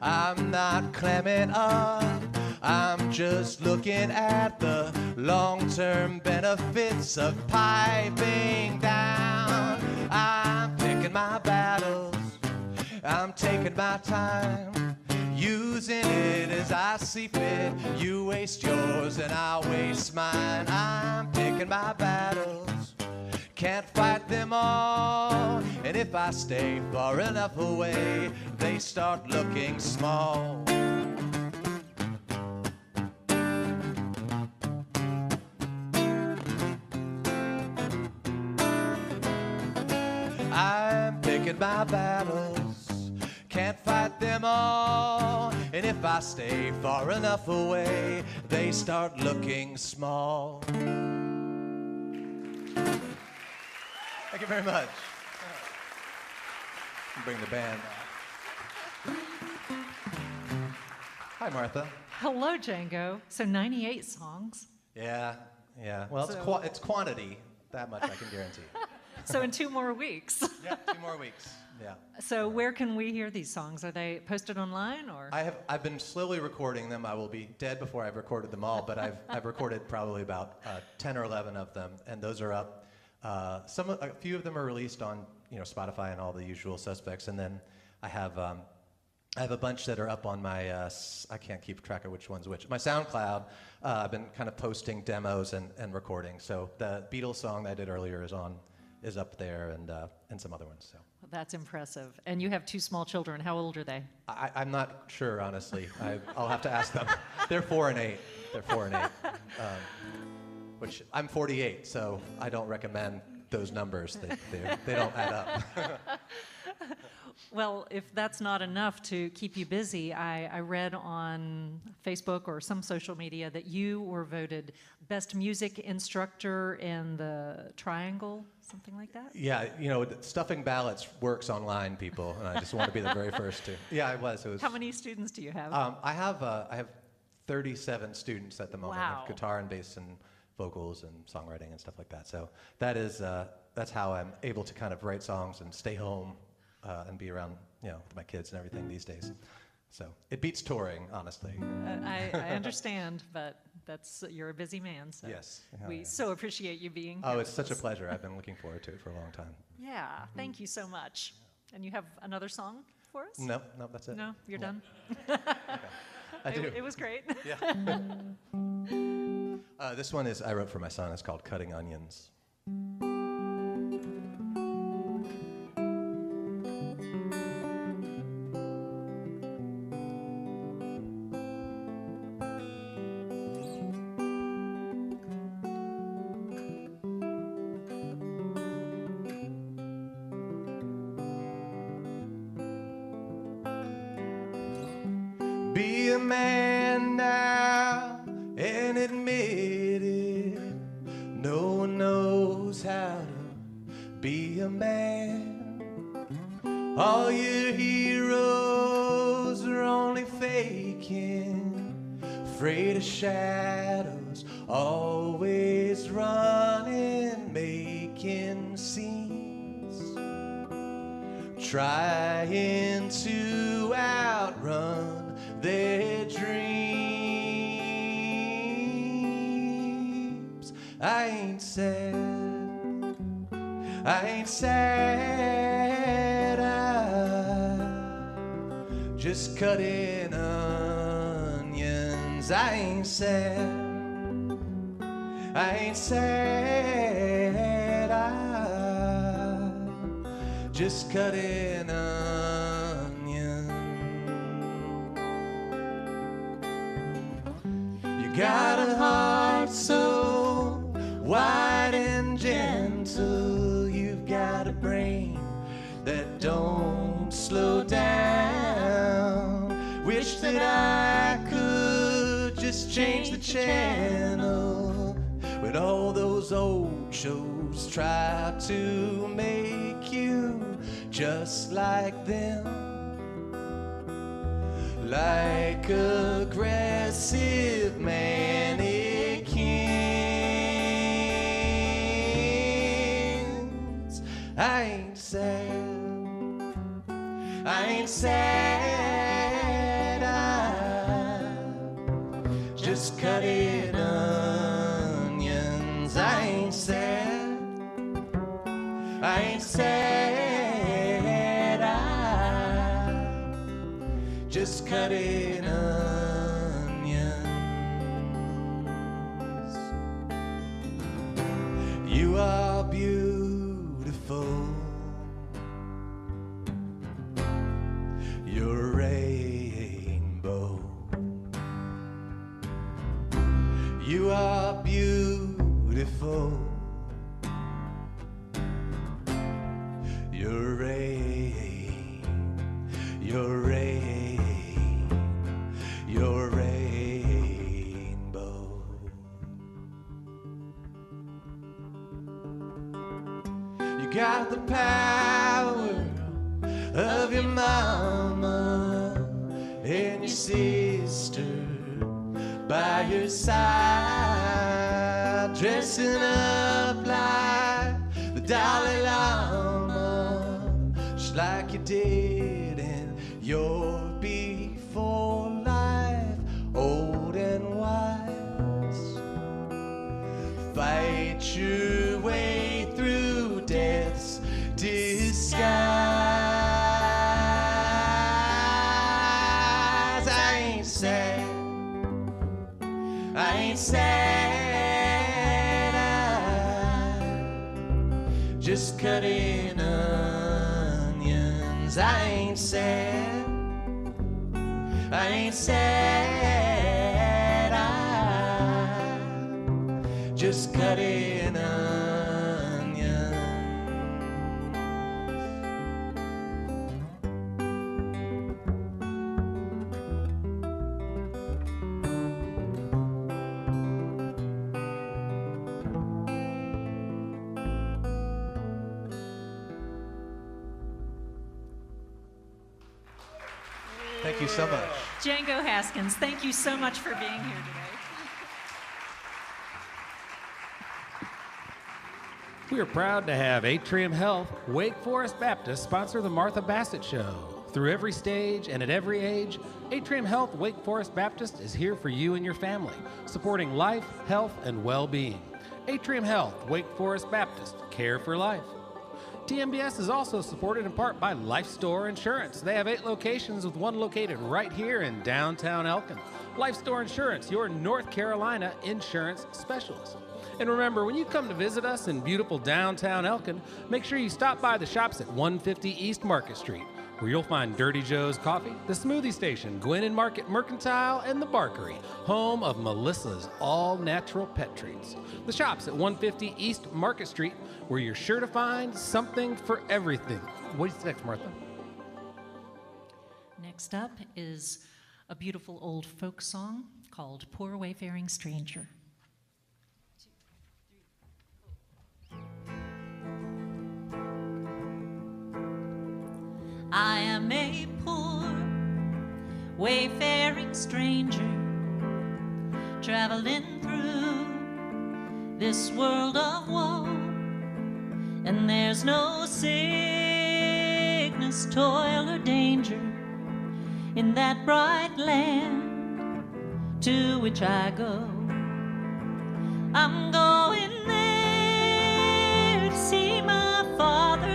I'm not clamming up, I'm just looking at the long-term benefits of piping down. I'm picking my battles, I'm taking my time, using it as I see fit. You waste yours and I'll waste mine. I'm picking my battles, can't fight them all. And if I stay far enough away, they start looking small. I'm picking my battles, can't fight them all. And if I stay far enough away, they start looking small. Thank you very much. Bring the band. Hi, Martha. Hello, Django. So 98 songs. Yeah. Well, So- it's quantity. That much I can guarantee. So in 2 more weeks. Yeah, 2 more weeks. Yeah. So where can we hear these songs? Are they posted online or? I've been slowly recording them. I will be dead before I've recorded them all, but I've recorded probably about 10 or 11 of them, and those are up. A few of them are released on Spotify and all the usual suspects, and then I have a bunch that are up on my I can't keep track of which one's which. My SoundCloud. I've been kind of posting demos and recording. So the Beatles song that I did earlier is up there, and some other ones. So. That's impressive. And you have 2 small children. How old are they? I'm not sure, honestly. I'll have to ask them. They're 4 and 8. They're 4 and 8. Which I'm 48, so I don't recommend those numbers. They don't add up. Well, if that's not enough to keep you busy, I read on Facebook or some social media that you were voted Best Music Instructor in the Triangle, something like that? Yeah, stuffing ballots works online, people, and I just want to be the very first to. Yeah, it was. How many students do you have? I have 37 students at the moment. Wow. I have guitar and bass and vocals and songwriting and stuff like that. So that's how I'm able to kind of write songs and stay home and be around my kids and everything these days. So it beats touring, honestly. I understand, but you're a busy man, so Yes. we so appreciate you being here. Oh, it's with such a us. pleasure. I've been looking forward to it for a long time. Yeah, thank you so much. And you have another song for us? No, that's it. No, you're done? I do. It was great. Yeah. This one I wrote for my son. It's called Cutting Onions. Be a man now and admit it. No one knows how to be a man. All your heroes are only faking, afraid of shadows, always running, making scenes, trying to outrun their dreams. I ain't sad, I'm just cutting onions. I ain't sad, I'm just cutting onions. You got a heart so wide and gentle, got a brain that don't slow down. Wish that I could just change the channel when all those old shows try to make you just like them, like aggressive mannequins. I ain't sad, I ain't sad, I'm just cutting onions. I ain't sad, I ain't sad, I'm just cutting onions. You are beautiful, you're a rainbow. You are beautiful, you're rain, you're rain, you're rainbow. You got the power of your mama and your sister by your side, dressing up like the Dalai Lama, just like you did in your before life, old and wise. Fight your way through death's disguise. I ain't sad, I ain't sad, I'm just cutting onions. I ain't sad, I ain't sad, I'm just cutting onions. Thank you so much. Django Haskins, thank you so much for being here today. We are proud to have Atrium Health Wake Forest Baptist sponsor the Martha Bassett Show. Through every stage and at every age, Atrium Health Wake Forest Baptist is here for you and your family, supporting life, health, and well-being. Atrium Health Wake Forest Baptist, care for life. TMBS is also supported in part by Life Store Insurance. They have 8 locations with one located right here in downtown Elkin. Life Store Insurance, your North Carolina insurance specialist. And remember, when you come to visit us in beautiful downtown Elkin, make sure you stop by the shops at 150 East Market Street, where you'll find Dirty Joe's Coffee, the Smoothie Station, Gwen and Market Mercantile, and the Barkery, home of Melissa's all-natural pet treats. The shops at 150 East Market Street, where you're sure to find something for everything. What's next, Martha? Next up is a beautiful old folk song called Poor Wayfaring Stranger. I am a poor wayfaring stranger, traveling through this world of woe, and there's no sickness, toil, or danger in that bright land to which I go. I'm going there to see my father.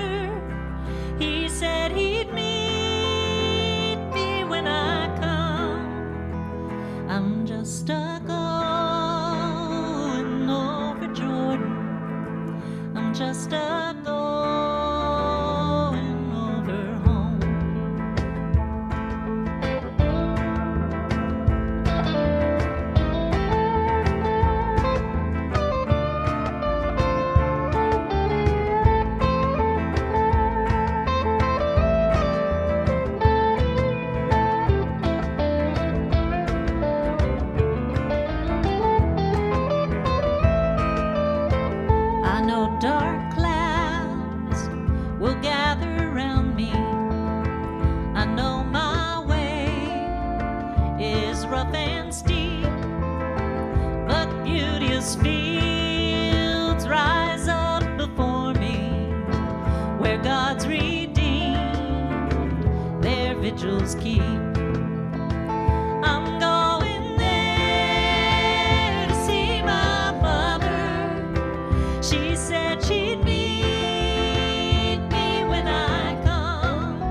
He said he'd meet me when I come. I'm just a going over Jordan. I'm just a going over home. rough and steep, but beauteous fields rise up before me, where God's redeemed their vigils keep. I'm going there to see my mother. She said she'd meet me when I come.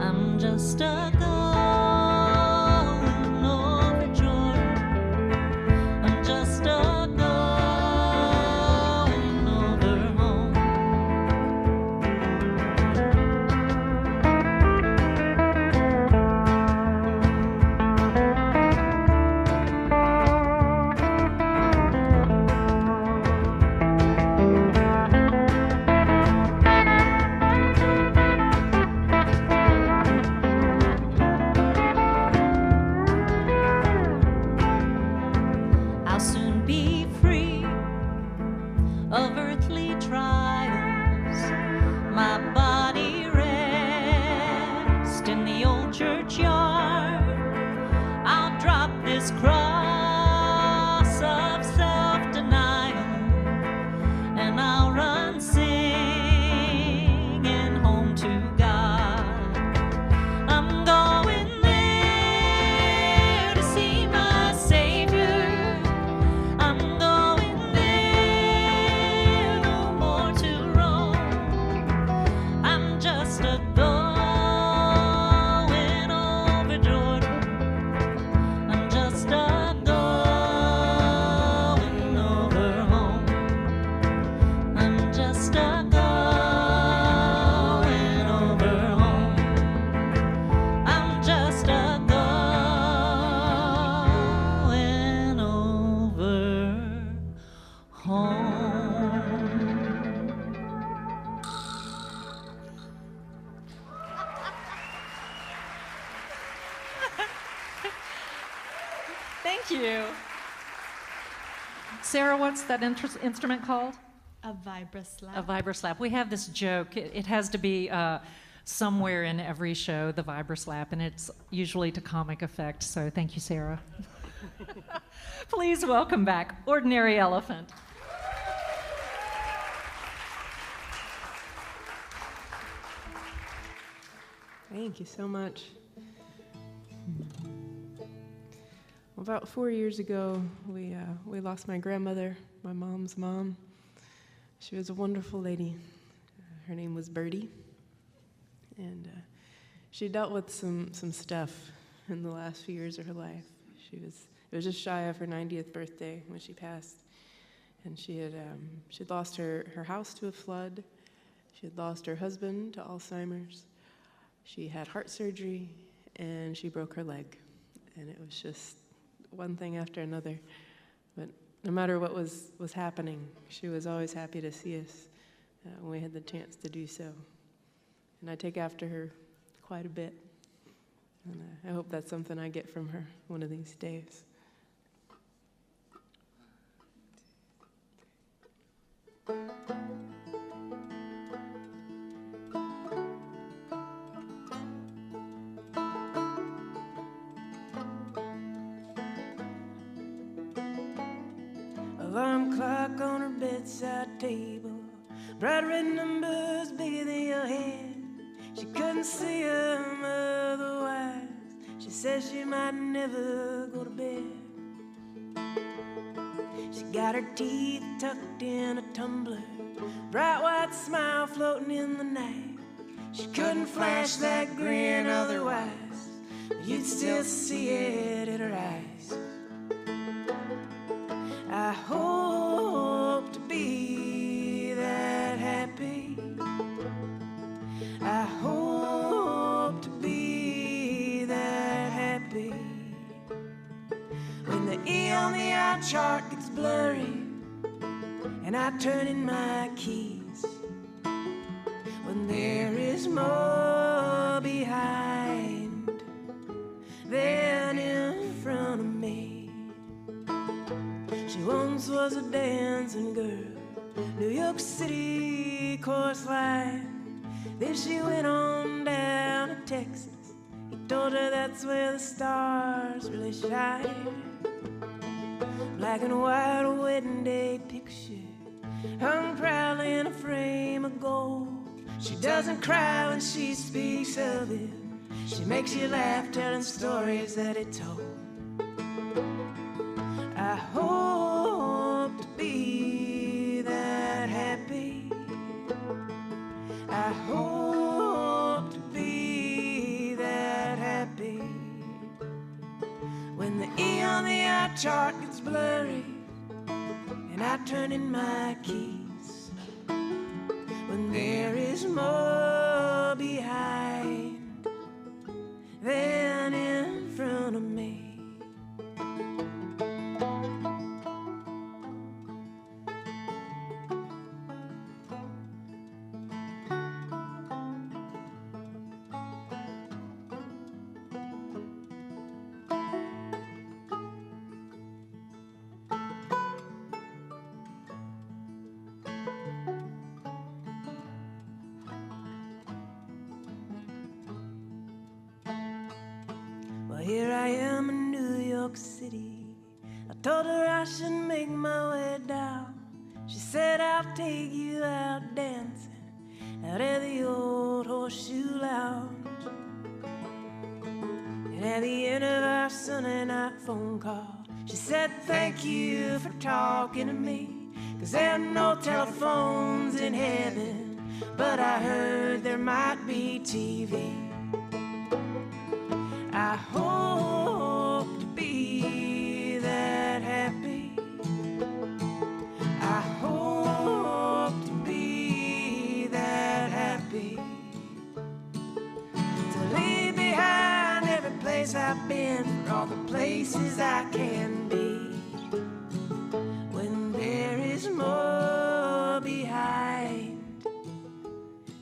I'm just a going over Jordan. I'm just a going over home. I'll soon be free of earthly trials. My body rest in the old churchyard. I'll drop this cross of self-denial, and I'll run singing home to God. I'm going there to see my Savior. I'm going there, no more to roam. I'm just a going over Jordan. I'm just a going over home. I'm just a going over home. I'm just a going over home. Thank you. Sarah, what's that instrument called? A vibroslap. A vibroslap. We have this joke. It has to be somewhere in every show, the vibroslap, and it's usually to comic effect. So thank you, Sarah. Please welcome back Ordinary Elephant. Thank you so much. About 4 years ago, we lost my grandmother, my mom's mom. She was a wonderful lady. Her name was Brady, and she dealt with some stuff in the last few years of her life. It was just shy of her 90th birthday when she passed, and she'd lost her house to a flood. She had lost her husband to Alzheimer's. She had heart surgery, and she broke her leg, and it was just one thing after another. But no matter what was happening, she was always happy to see us when we had the chance to do so. And I take after her quite a bit, and I hope that's something I get from her one of these days. Alarm clock on her bedside table, bright red numbers bigger than your head. She couldn't see them otherwise. She says she might never go to bed. She got her teeth tucked in a tumbler, bright white smile floating in the night. She couldn't flash that grin otherwise, but you'd still see it in her eyes. I hope to be that happy. I hope to be that happy. When the E on the eye chart gets blurry and I turn in my keys, when there is more behind than in front of me. She once was a dancing girl, New York City coastline. Then she went on down to Texas, told her that's where the stars really shine. Black and white wedding day picture hung proudly in a frame of gold. She doesn't cry when she speaks of it. She makes you laugh telling stories that it told. I hope to be that happy. I hope to be that happy. When the E on the eye chart gets blurry and I turn in my keys, when there is more behind than in front of me. Here I am in New York City. I told her I should make my way down. She said I'll take you out dancing out at the old Horseshoe Lounge. And at the end of our Sunday night phone call, she said thank you for talking to me, 'cause there are no telephones in heaven, but I heard there might be TV. I hope to be that happy. I hope to be that happy. To leave behind every place I've been, for all the places I can be. When there is more behind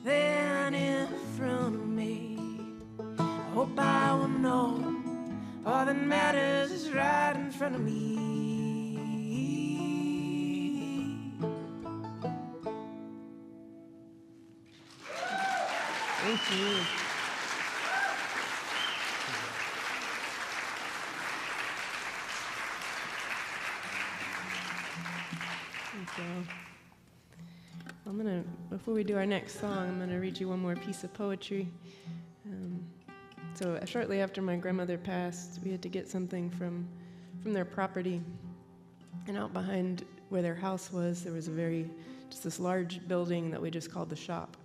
than in front of me. I hope I will know all that matters is right in front of me. Thank you. Thank you. Before we do our next song, I'm gonna read you one more piece of poetry. So shortly after my grandmother passed, we had to get something from their property. And out behind where their house was, there was just this large building that we just called the shop.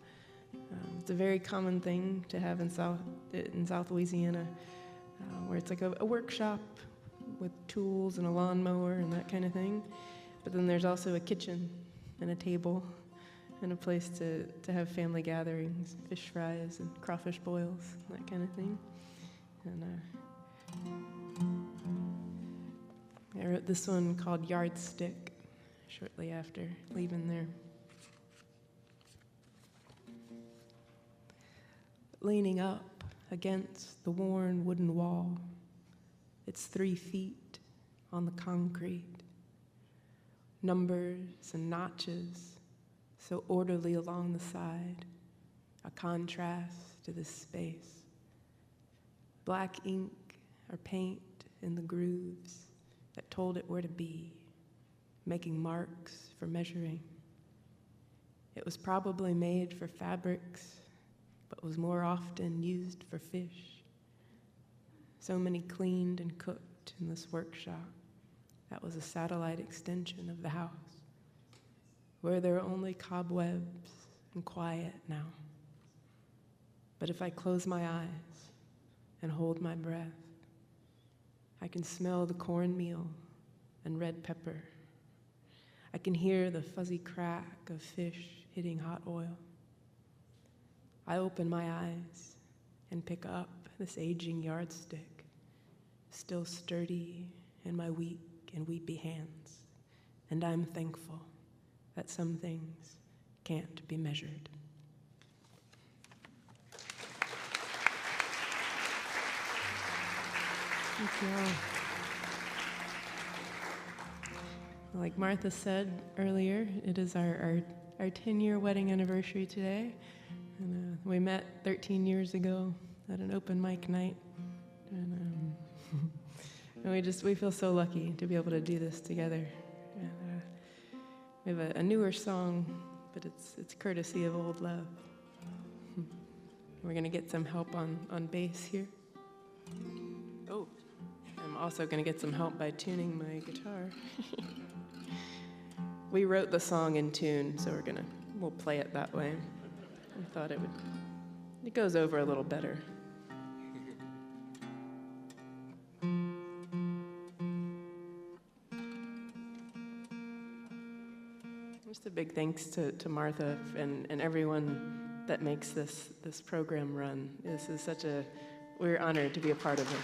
It's a very common thing to have in South Louisiana, where it's like a workshop with tools and a lawnmower and that kind of thing. But then there's also a kitchen and a table and a place to have family gatherings, fish fries and crawfish boils, that kind of thing. And I wrote this one called Yardstick shortly after leaving there. Leaning up against the worn wooden wall, it's 3 feet on the concrete. Numbers and notches so orderly along the side, a contrast to this space. Black ink or paint in the grooves that told it where to be, making marks for measuring. It was probably made for fabrics, but was more often used for fish. So many cleaned and cooked in this workshop. That was a satellite extension of the house, where there are only cobwebs and quiet now. But if I close my eyes and hold my breath, I can smell the cornmeal and red pepper. I can hear the fuzzy crack of fish hitting hot oil. I open my eyes and pick up this aging yardstick, still sturdy in my weak and weepy hands, and I'm thankful that some things can't be measured. Thank you. Like Martha said earlier, it is our 10-year wedding anniversary today. And we met 13 years ago at an open mic night And we feel so lucky to be able to do this together. And, we have a newer song, but it's courtesy of Old Love. We're going to get some help on bass here. Oh, I'm also going to get some help by tuning my guitar. We wrote the song in tune, so we'll play it that way. We thought it goes over a little better. Just a big thanks to Martha and everyone that makes this program run. This is we're honored to be a part of this.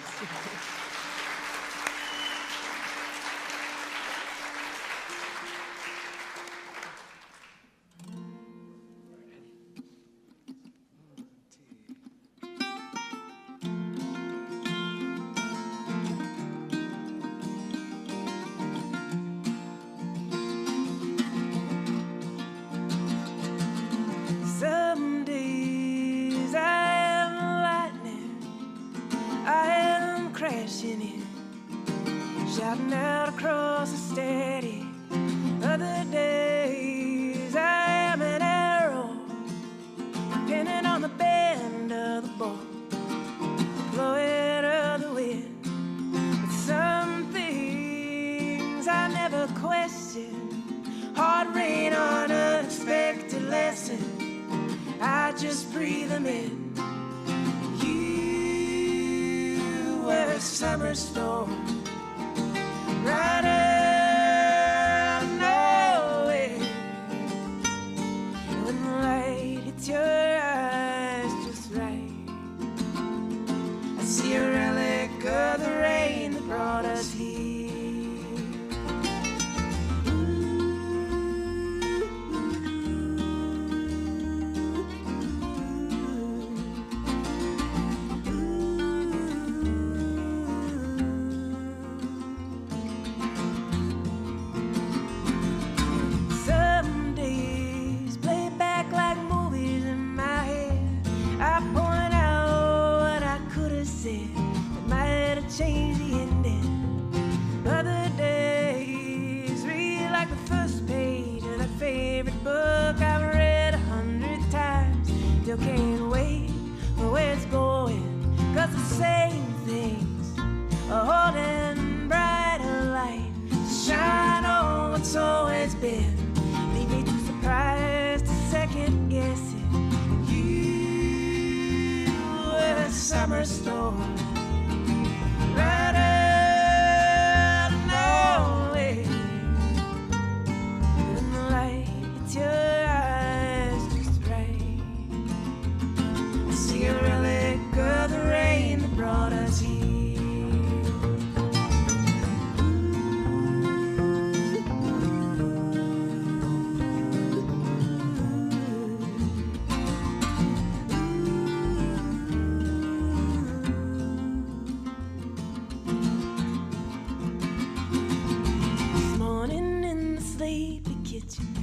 Shouting out across the steady. Other days I am an arrow, depending on the bend of the bow, blowing of the wind. But some things I never question. Hard rain on unexpected lesson. I just breathe them in. You were a summer storm. Right out nowhere. When the light hits your eyes just right, I see a relic of the rain that brought us here. Change the ending. Other days read like the first page of that favorite book I've read 100 times. Still can't wait for where it's going, 'cause the same things are holding brighter light to shine on what's always been. Leave me too surprised to second guessing. You were a summer storm. Right out of nowhere. When the light hits your eyes just right, I see a relic of the rain that brought us here.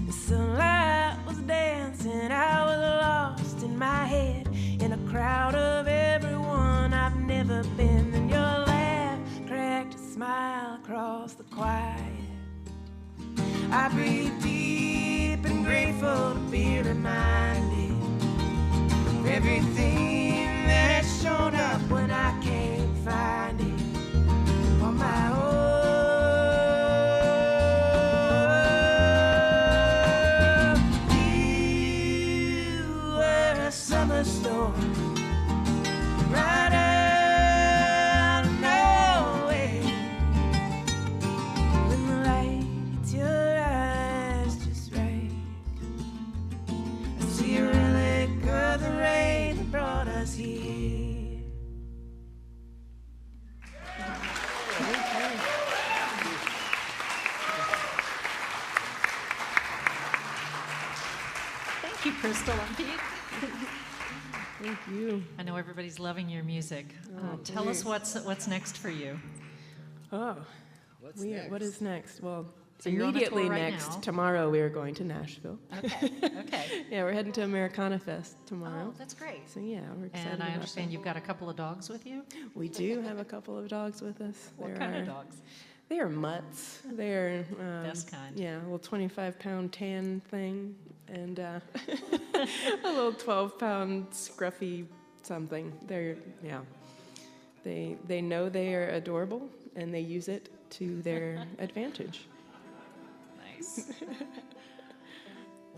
The sunlight was dancing, I was lost in my head, in a crowd of everyone I've never been. And your laugh cracked a smile across the quiet. I breathe deep and grateful to be reminded of everything that's shown up when I can't find it on my own. Storm. Right out of nowhere. When the light hits your eyes just right, I see a relic of the rain that brought us here. Thank you, Crystal and Pete. Thank you. I know everybody's loving your music. Tell us what's next for you. Oh, What's next? What is next? Well, So you're on a immediately tour right next, now. tomorrow we are going to Nashville. Okay. Okay. Yeah, we're heading to Americana Fest tomorrow. Oh, that's great. So yeah, we're excited And I about understand that. you've got a couple of dogs with you. We do have a couple of dogs with us. What There kind are- of dogs? They are mutts. They're Best kind. Yeah, a little 25-pound tan thing, and a little 12-pound scruffy something. They know they are adorable, and they use it to their advantage. Nice.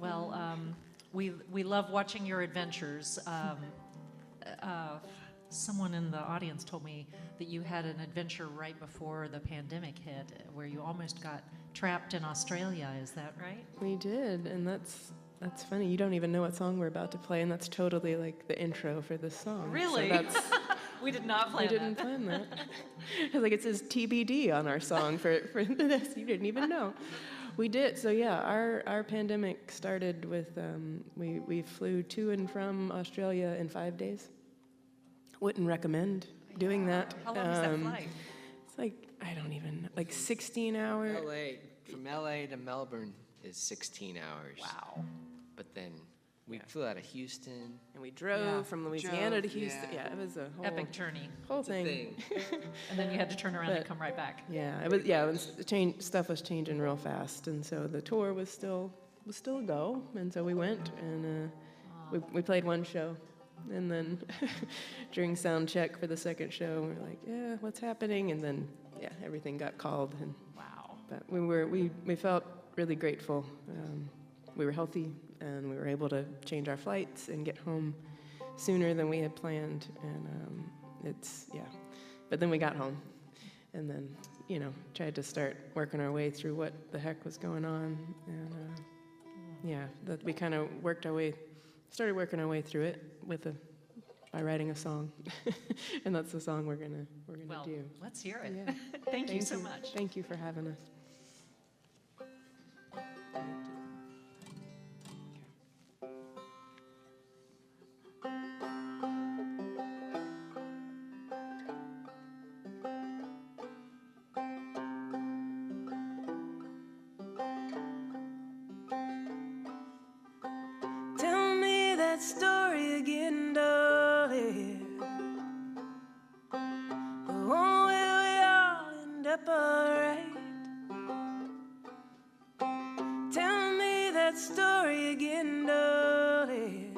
Well, we love watching your adventures. Someone in the audience told me that you had an adventure right before the pandemic hit, where you almost got trapped in Australia. Is that right? We did, and that's funny. You don't even know what song we're about to play, and that's totally like the intro for this song. Really? So that's, We did not plan we didn't that. plan that. Like it says TBD on our song for this. You didn't even know. We did. So yeah, our pandemic started with we flew to and from Australia in 5 days. Wouldn't recommend doing that. How long is that flight? It's like I don't even know, like 16 hours. From LA to Melbourne is 16 hours. Wow. But then we flew out of Houston. And we drove Yeah. from Louisiana to Drove, Houston. yeah. Yeah, it was a whole Epic journey. whole It's a thing. And then you had to turn around and But- come right back. Yeah, it was stuff was changing real fast, and so the tour was still a go, and so we went and we played one show, and then during sound check for the second show, we were like, yeah, what's happening? And then yeah, everything got called, and Wow. but we felt really grateful. We were healthy, and we were able to change our flights and get home sooner than we had planned, and but then we got home, and then tried to start working our way through what the heck was going on, and that we kind of started working our way through it by writing a song, and that's the song we're gonna Well, do. let's hear it. Yeah. Thank you so much. Thank you for having us. Tell me that story again, darling. The one where we all end up alright. Tell me that story again, darling.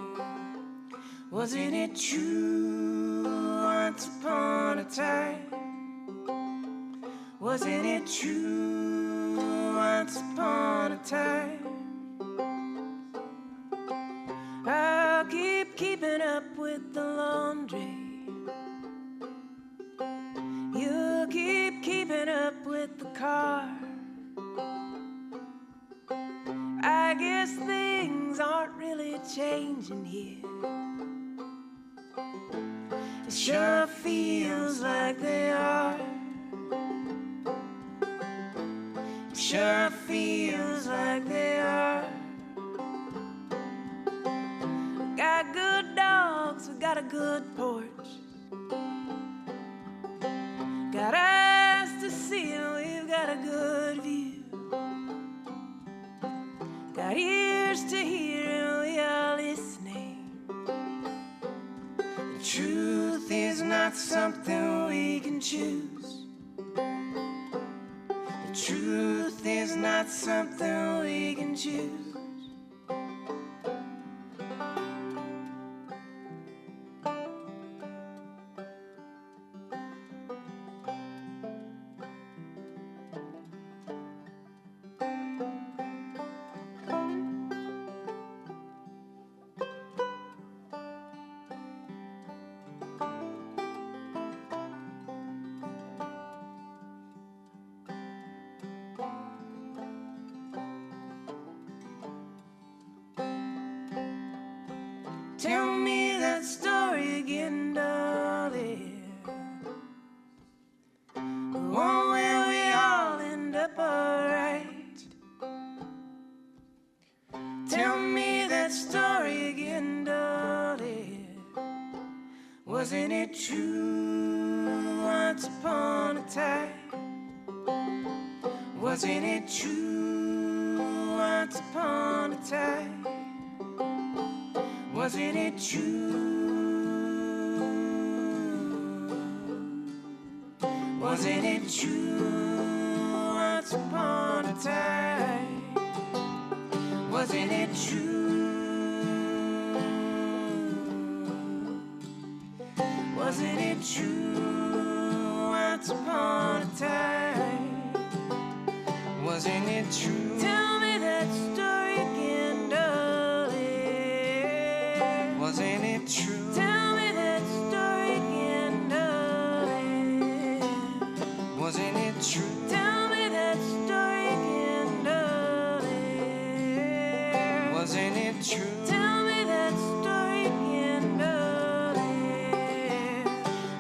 Wasn't it true once upon a time? Wasn't it true once upon a time? I'll keep keeping up with the laundry. You'll keep keeping up with the car. I guess things aren't really changing here. It sure feels like they are. It sure feels like they are. Got good dogs, we got a good porch. Got eyes to see and we've got a good view. Got ears to hear and we are listening. The truth is not something we can choose. The truth is not something we can choose. Tell me that story again, darling. The one where we all end up alright. Tell me that story again, darling. Wasn't it true once upon a time? Wasn't it true once upon a time? Wasn't it true? Wasn't it true once upon a time? Wasn't it true? Wasn't it true once upon a time? Wasn't it true? Tell me that story again, darling. Wasn't it true? Tell me that story again, darling. Wasn't it true? Tell me that story again, darling. Wasn't it true? Tell me that story again, darling.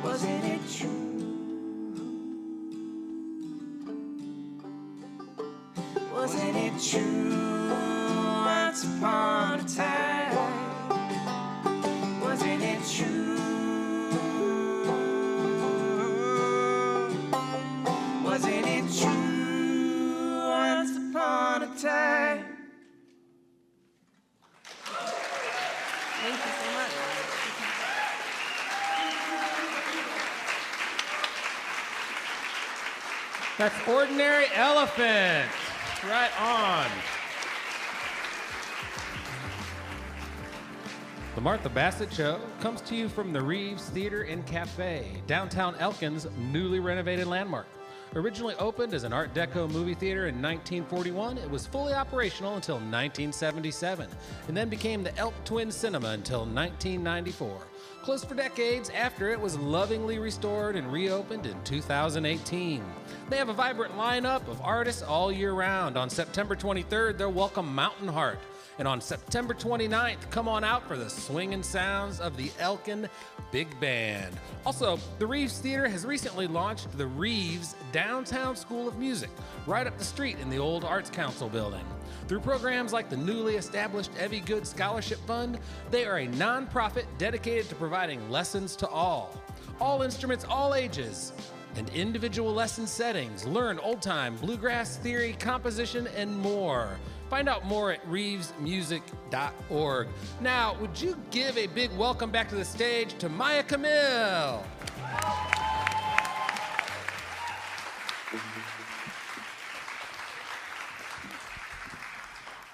Wasn't it true? Wasn't it true once upon a time? Wasn't it true? Wasn't it true once upon a time? Thank you so much. That's Ordinary Elephant. Right on. The Martha Bassett Show comes to you from the Reeves Theater and Cafe, downtown Elkin's newly renovated landmark. Originally opened as an Art Deco movie theater in 1941, it was fully operational until 1977, and then became the Elk Twin Cinema until 1994. Closed for decades after it was lovingly restored and reopened in 2018. They have a vibrant lineup of artists all year round. On September 23rd, they'll welcome Mountain Heart. And on September 29th, come on out for the swinging sounds of the Elkin Big Band. Also, the Reeves Theater has recently launched the Reeves Downtown School of Music, right up the street in the old Arts Council building. Through programs like the newly established Evie Good Scholarship Fund, they are a nonprofit dedicated to providing lessons to all instruments, all ages, and individual lesson settings. Learn old-time bluegrass theory, composition, and more. Find out more at reevesmusic.org. Now, would you give a big welcome back to the stage to Maia Kamil?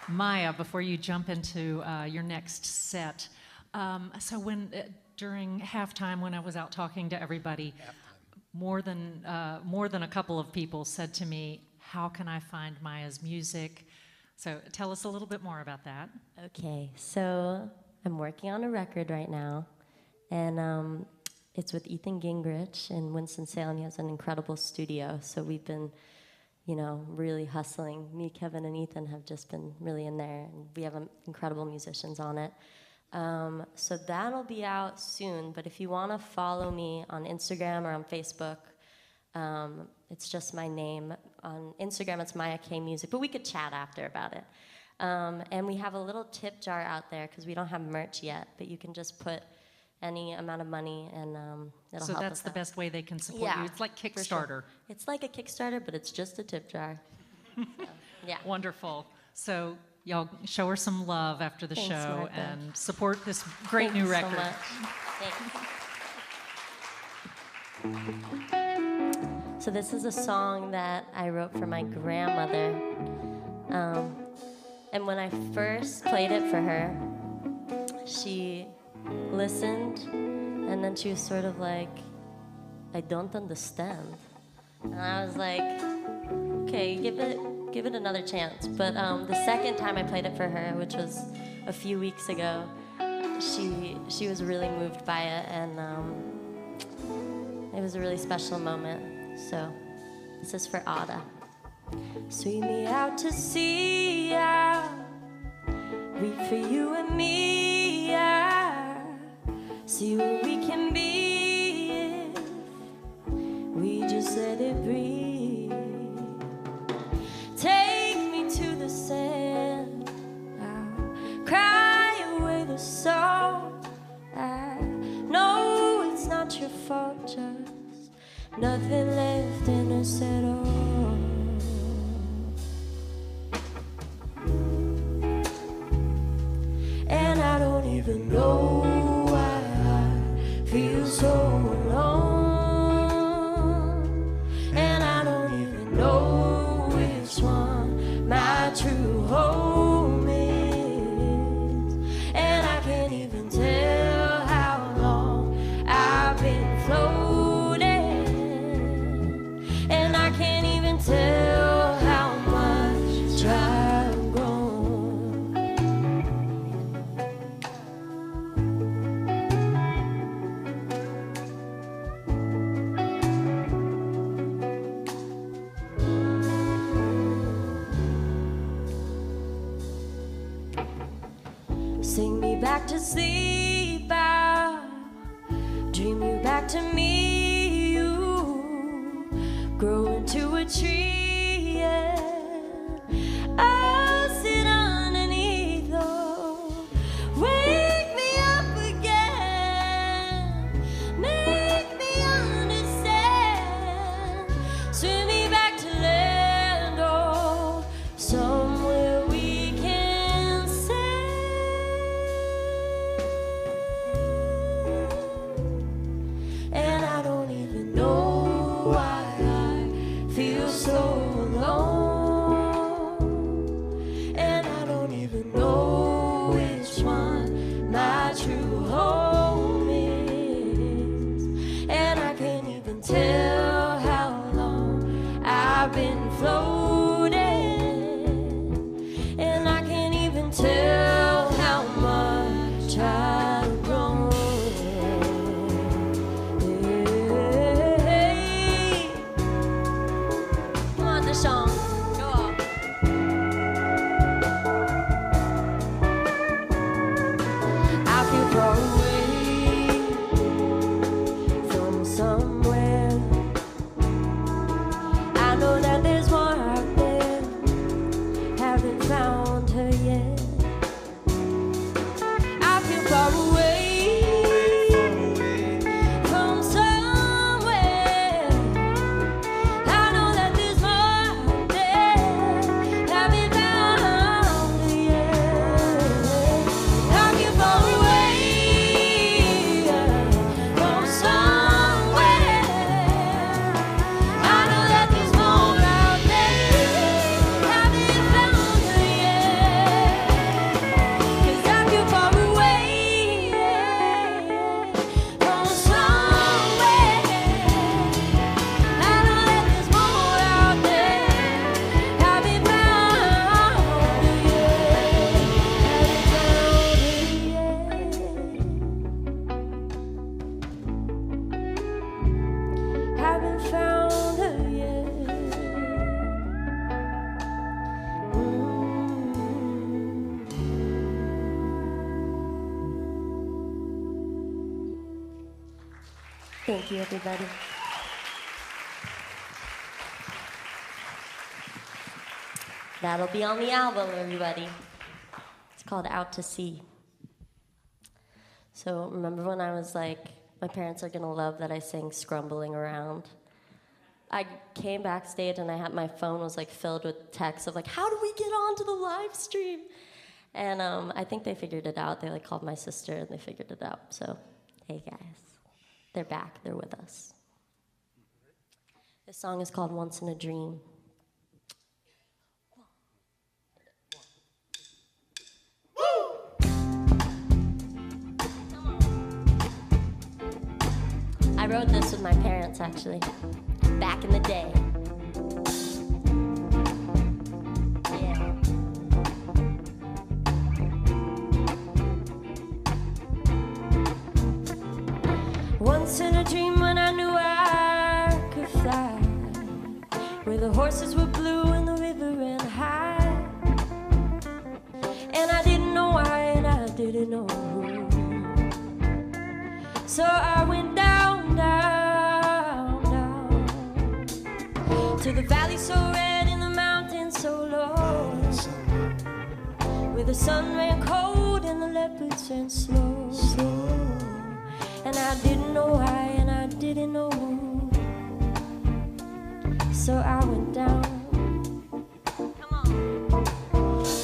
Maia, before you jump into your next set, so when during halftime when I was out talking to everybody, more than a couple of people said to me, "How can I find Maia's music?" So tell us a little bit more about that. Okay, so I'm working on a record right now, and it's with Ethan Gingrich in Winston-Salem. He has an incredible studio, so we've been, really hustling. Me, Kevin, and Ethan have just been really in there, and we have incredible musicians on it. So that'll be out soon, but if you want to follow me on Instagram or on Facebook, it's just my name. On Instagram, it's Maia K Music, but we could chat after about it. And we have a little tip jar out there because we don't have merch yet, but you can just put any amount of money and it'll help us. So that's the best way they can support you. It's like Kickstarter. Sure. It's like a Kickstarter, but it's just a tip jar. So, yeah. Wonderful. So y'all show her some love after the Thanks, show Martha. and support this great Thank new you record. So much. Thanks. So this is a song that I wrote for my grandmother. And when I first played it for her, she listened, and then she was sort of like, "I don't understand." And I was like, "Okay, give it another chance." But the second time I played it for her, which was a few weeks ago, she was really moved by it, and it was a really special moment. So this is for Ada. Sweep me out to sea, yeah. Weep for you and me, yeah. See what we can be if we just let it breathe. Take me to the sand, I'll cry away the sorrow. I know it's not your fault, just nothing left in us at all. even know why I feel so alone. And I don't even know which one my true home is. And I can't even tell how long I've been floating. And I can't even tell how much I've grown. Sing me back to sleep, I'll dream you back to me. You grow into a tree, yeah. I'll sit underneath, oh, wake me up again, make me understand, swim me back to land, oh, somewhere we can and I don't even know why I feel so alone. And I don't even know which one my true home is. And I can't even tell how long I've been floating. And I can't even tell how much I've grown. Come on, this song. Go on. I feel far away from somewhere. I know that there's more out there. Haven't found her yet. I feel far away from somewhere. I know that there's more out there. Haven't found her yet. I feel far away from somewhere. I know that there's more out there. Haven't found her yet. 'Cause I feel far away from somewhere. I know that there's more out there. Haven't found her yet. Haven't found her yet. Thank you, everybody. That'll be on the album, everybody. It's called Out to Sea. So remember when I was like, my parents are gonna love that I sang Scrumbling Around. I came backstage and my phone was like filled with texts of like, how do we get onto the live stream? And I think they figured it out. They like called my sister and they figured it out. So, hey guys, they're back, they're with us. This song is called Once in a Dream. I wrote this with my parents, actually, back in the day. Yeah. Once in a dream when I knew I could fly, where the horses were blue and the river ran high, and I didn't know why and I didn't know who. So I went down, down, down, to the valley so red and the mountains so low, where the sun ran cold and the leopards ran slow, slow. And I didn't know why and I didn't know who. So I went down. Come on.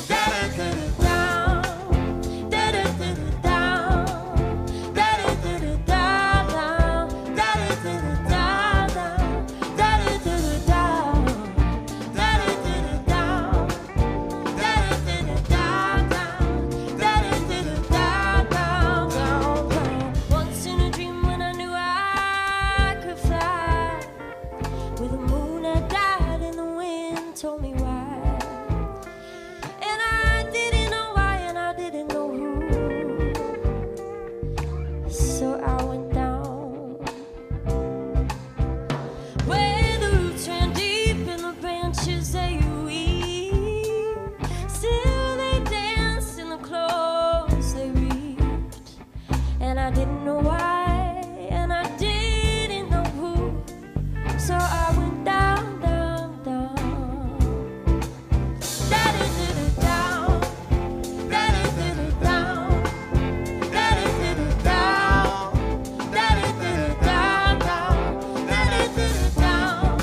Down, down, down, down. so I went down. Where the roots ran deep in the branches they weep. Still they danced in the clothes they reaped. And I didn't know why, and I didn't know who. So I went down, down, down. Da-da-da-da-down. Da-da-da-da-down. Da-da-da-da-down. Da-da-da-da-down, down. Da-da-da-da-down.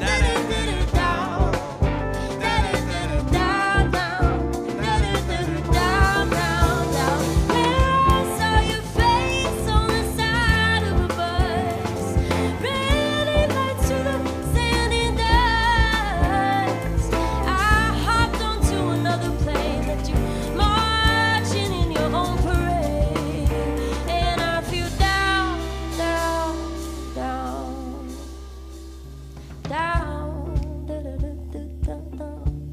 Da-da-da-da-down. Da-da-da-da-down, down. Da-da-da-da-down, down, down. There I saw your face on the side of a bus. Really lights through the sandy dust. I hopped onto another plane, left you marching in your own parade. And I feel down, down, down, down, da-da-da-da-da-down.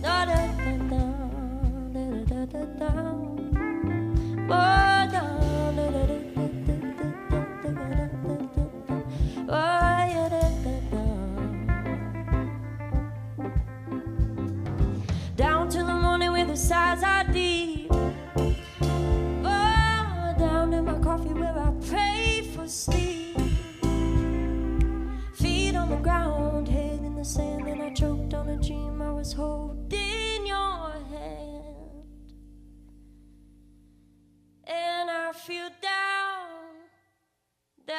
Da-da-da-down, da-da-da-da-down. Oh, down, da-da-da-da-da-da-da-da-da-da-da. Oh, yeah, da-da-down. Down till the morning where the sighs are deep. Oh, down in my coffee where I pray for sleep. Feet on the ground, head in the sand, and I choked on a dream I was holding your hand. And I feel down, down,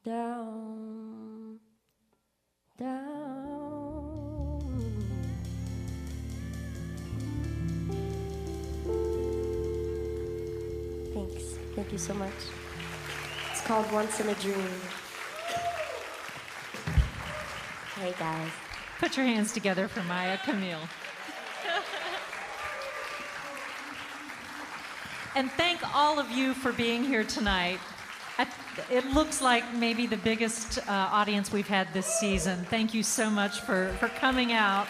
down, down. Thanks. Thank you so much. It's called Once in a Dream. Hey, guys. Put your hands together for Maia Kamil. And thank all of you for being here tonight. It looks like maybe the biggest audience we've had this season. Thank you so much for coming out,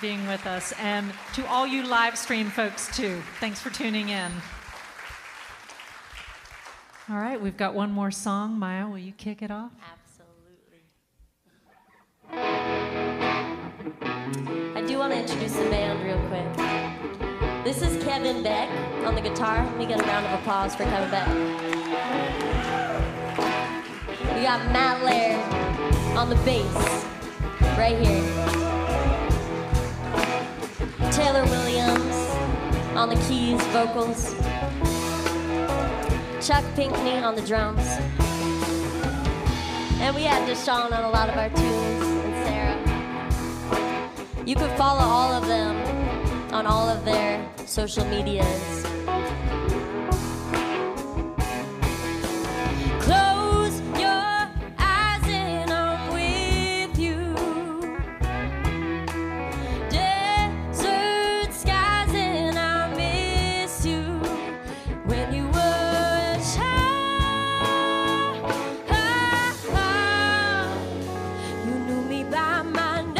being with us. And to all you live stream folks, too. Thanks for tuning in. All right, we've got one more song. Maia, will you kick it off? Absolutely. I do want to introduce the band real quick. This is Kevin Beck on the guitar. Let me get a round of applause for Kevin Beck. We got Matt Laird on the bass, right here. Taylor Williams on the keys, vocals. Chuck Pinkney on the drums. And we had Deshaun on a lot of our tunes, and Sarah. You can follow all of them on all of their social medias. Close your eyes and I'm with you. Desert skies and I miss you. When you were a child, you knew me by my name.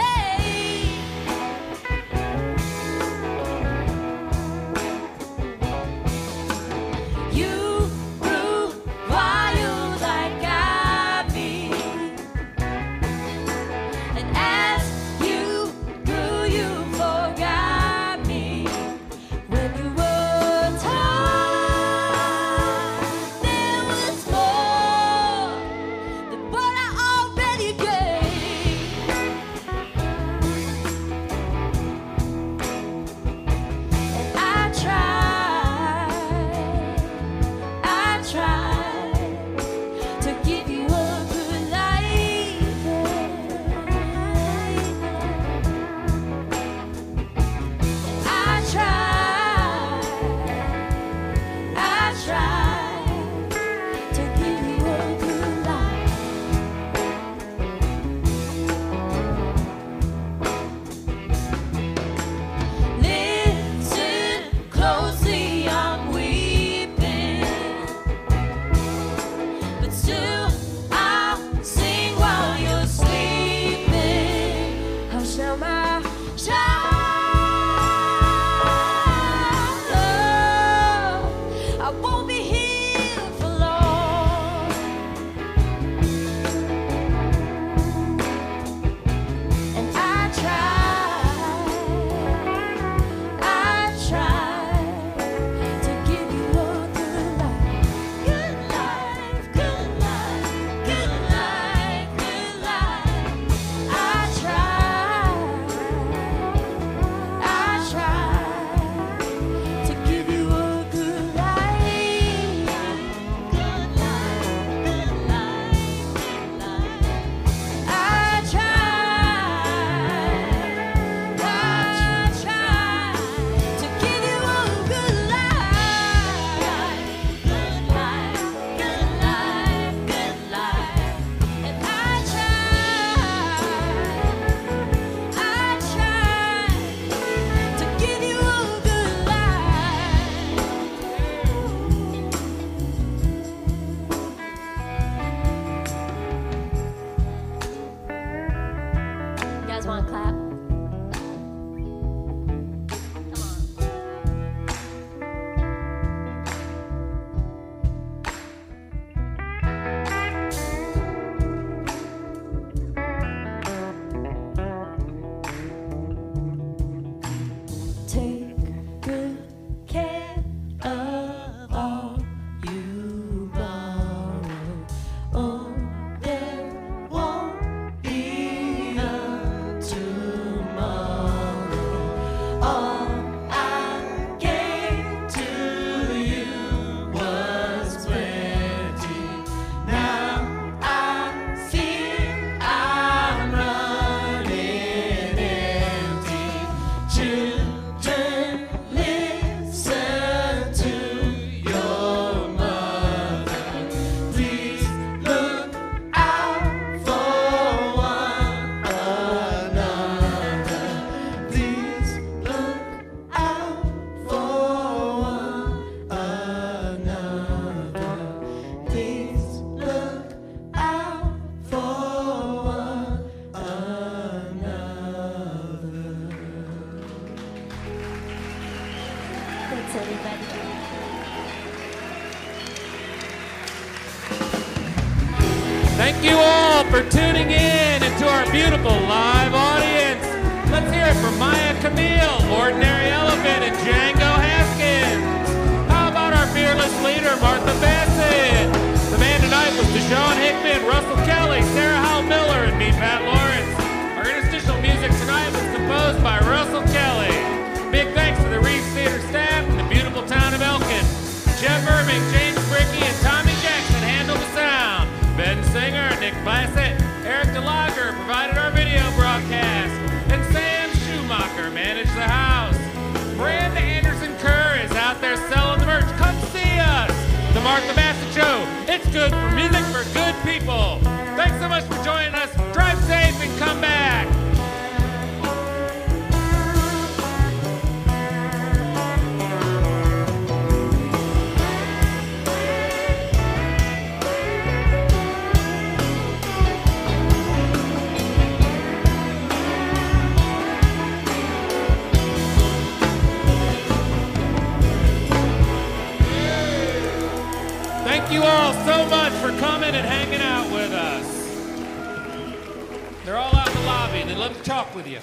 Thanks, everybody. Thank you all for tuning in and to our beautiful live audience. Let's hear it for Maia Kamil, Ordinary Elephant, and Django Haskins. How about our fearless leader, Martha Bassett? The band tonight was Deshaun Hickman, Russell Kelly, Sarah Howell Miller, and me, Pat Lawrence. Our interstitial music tonight was composed by Russell Kelly. Big thanks to the Reeves Theater staff and the beautiful town of Elkin. Jeff Irving, James Brickey, and Tommy Jackson handled the sound. Ben Singer, Nick Bassett, Eric DeLager provided our video broadcast, and Sam Schumacher managed the house. Brenda Anderson Kerr is out there selling the merch. Come see us. The Martha Bassett Show. It's good for music for good people. Thanks so much for joining us. Drive safe and come back. Thank you all so much for coming and hanging out with us. They're all out in the lobby. They'd love to talk with you.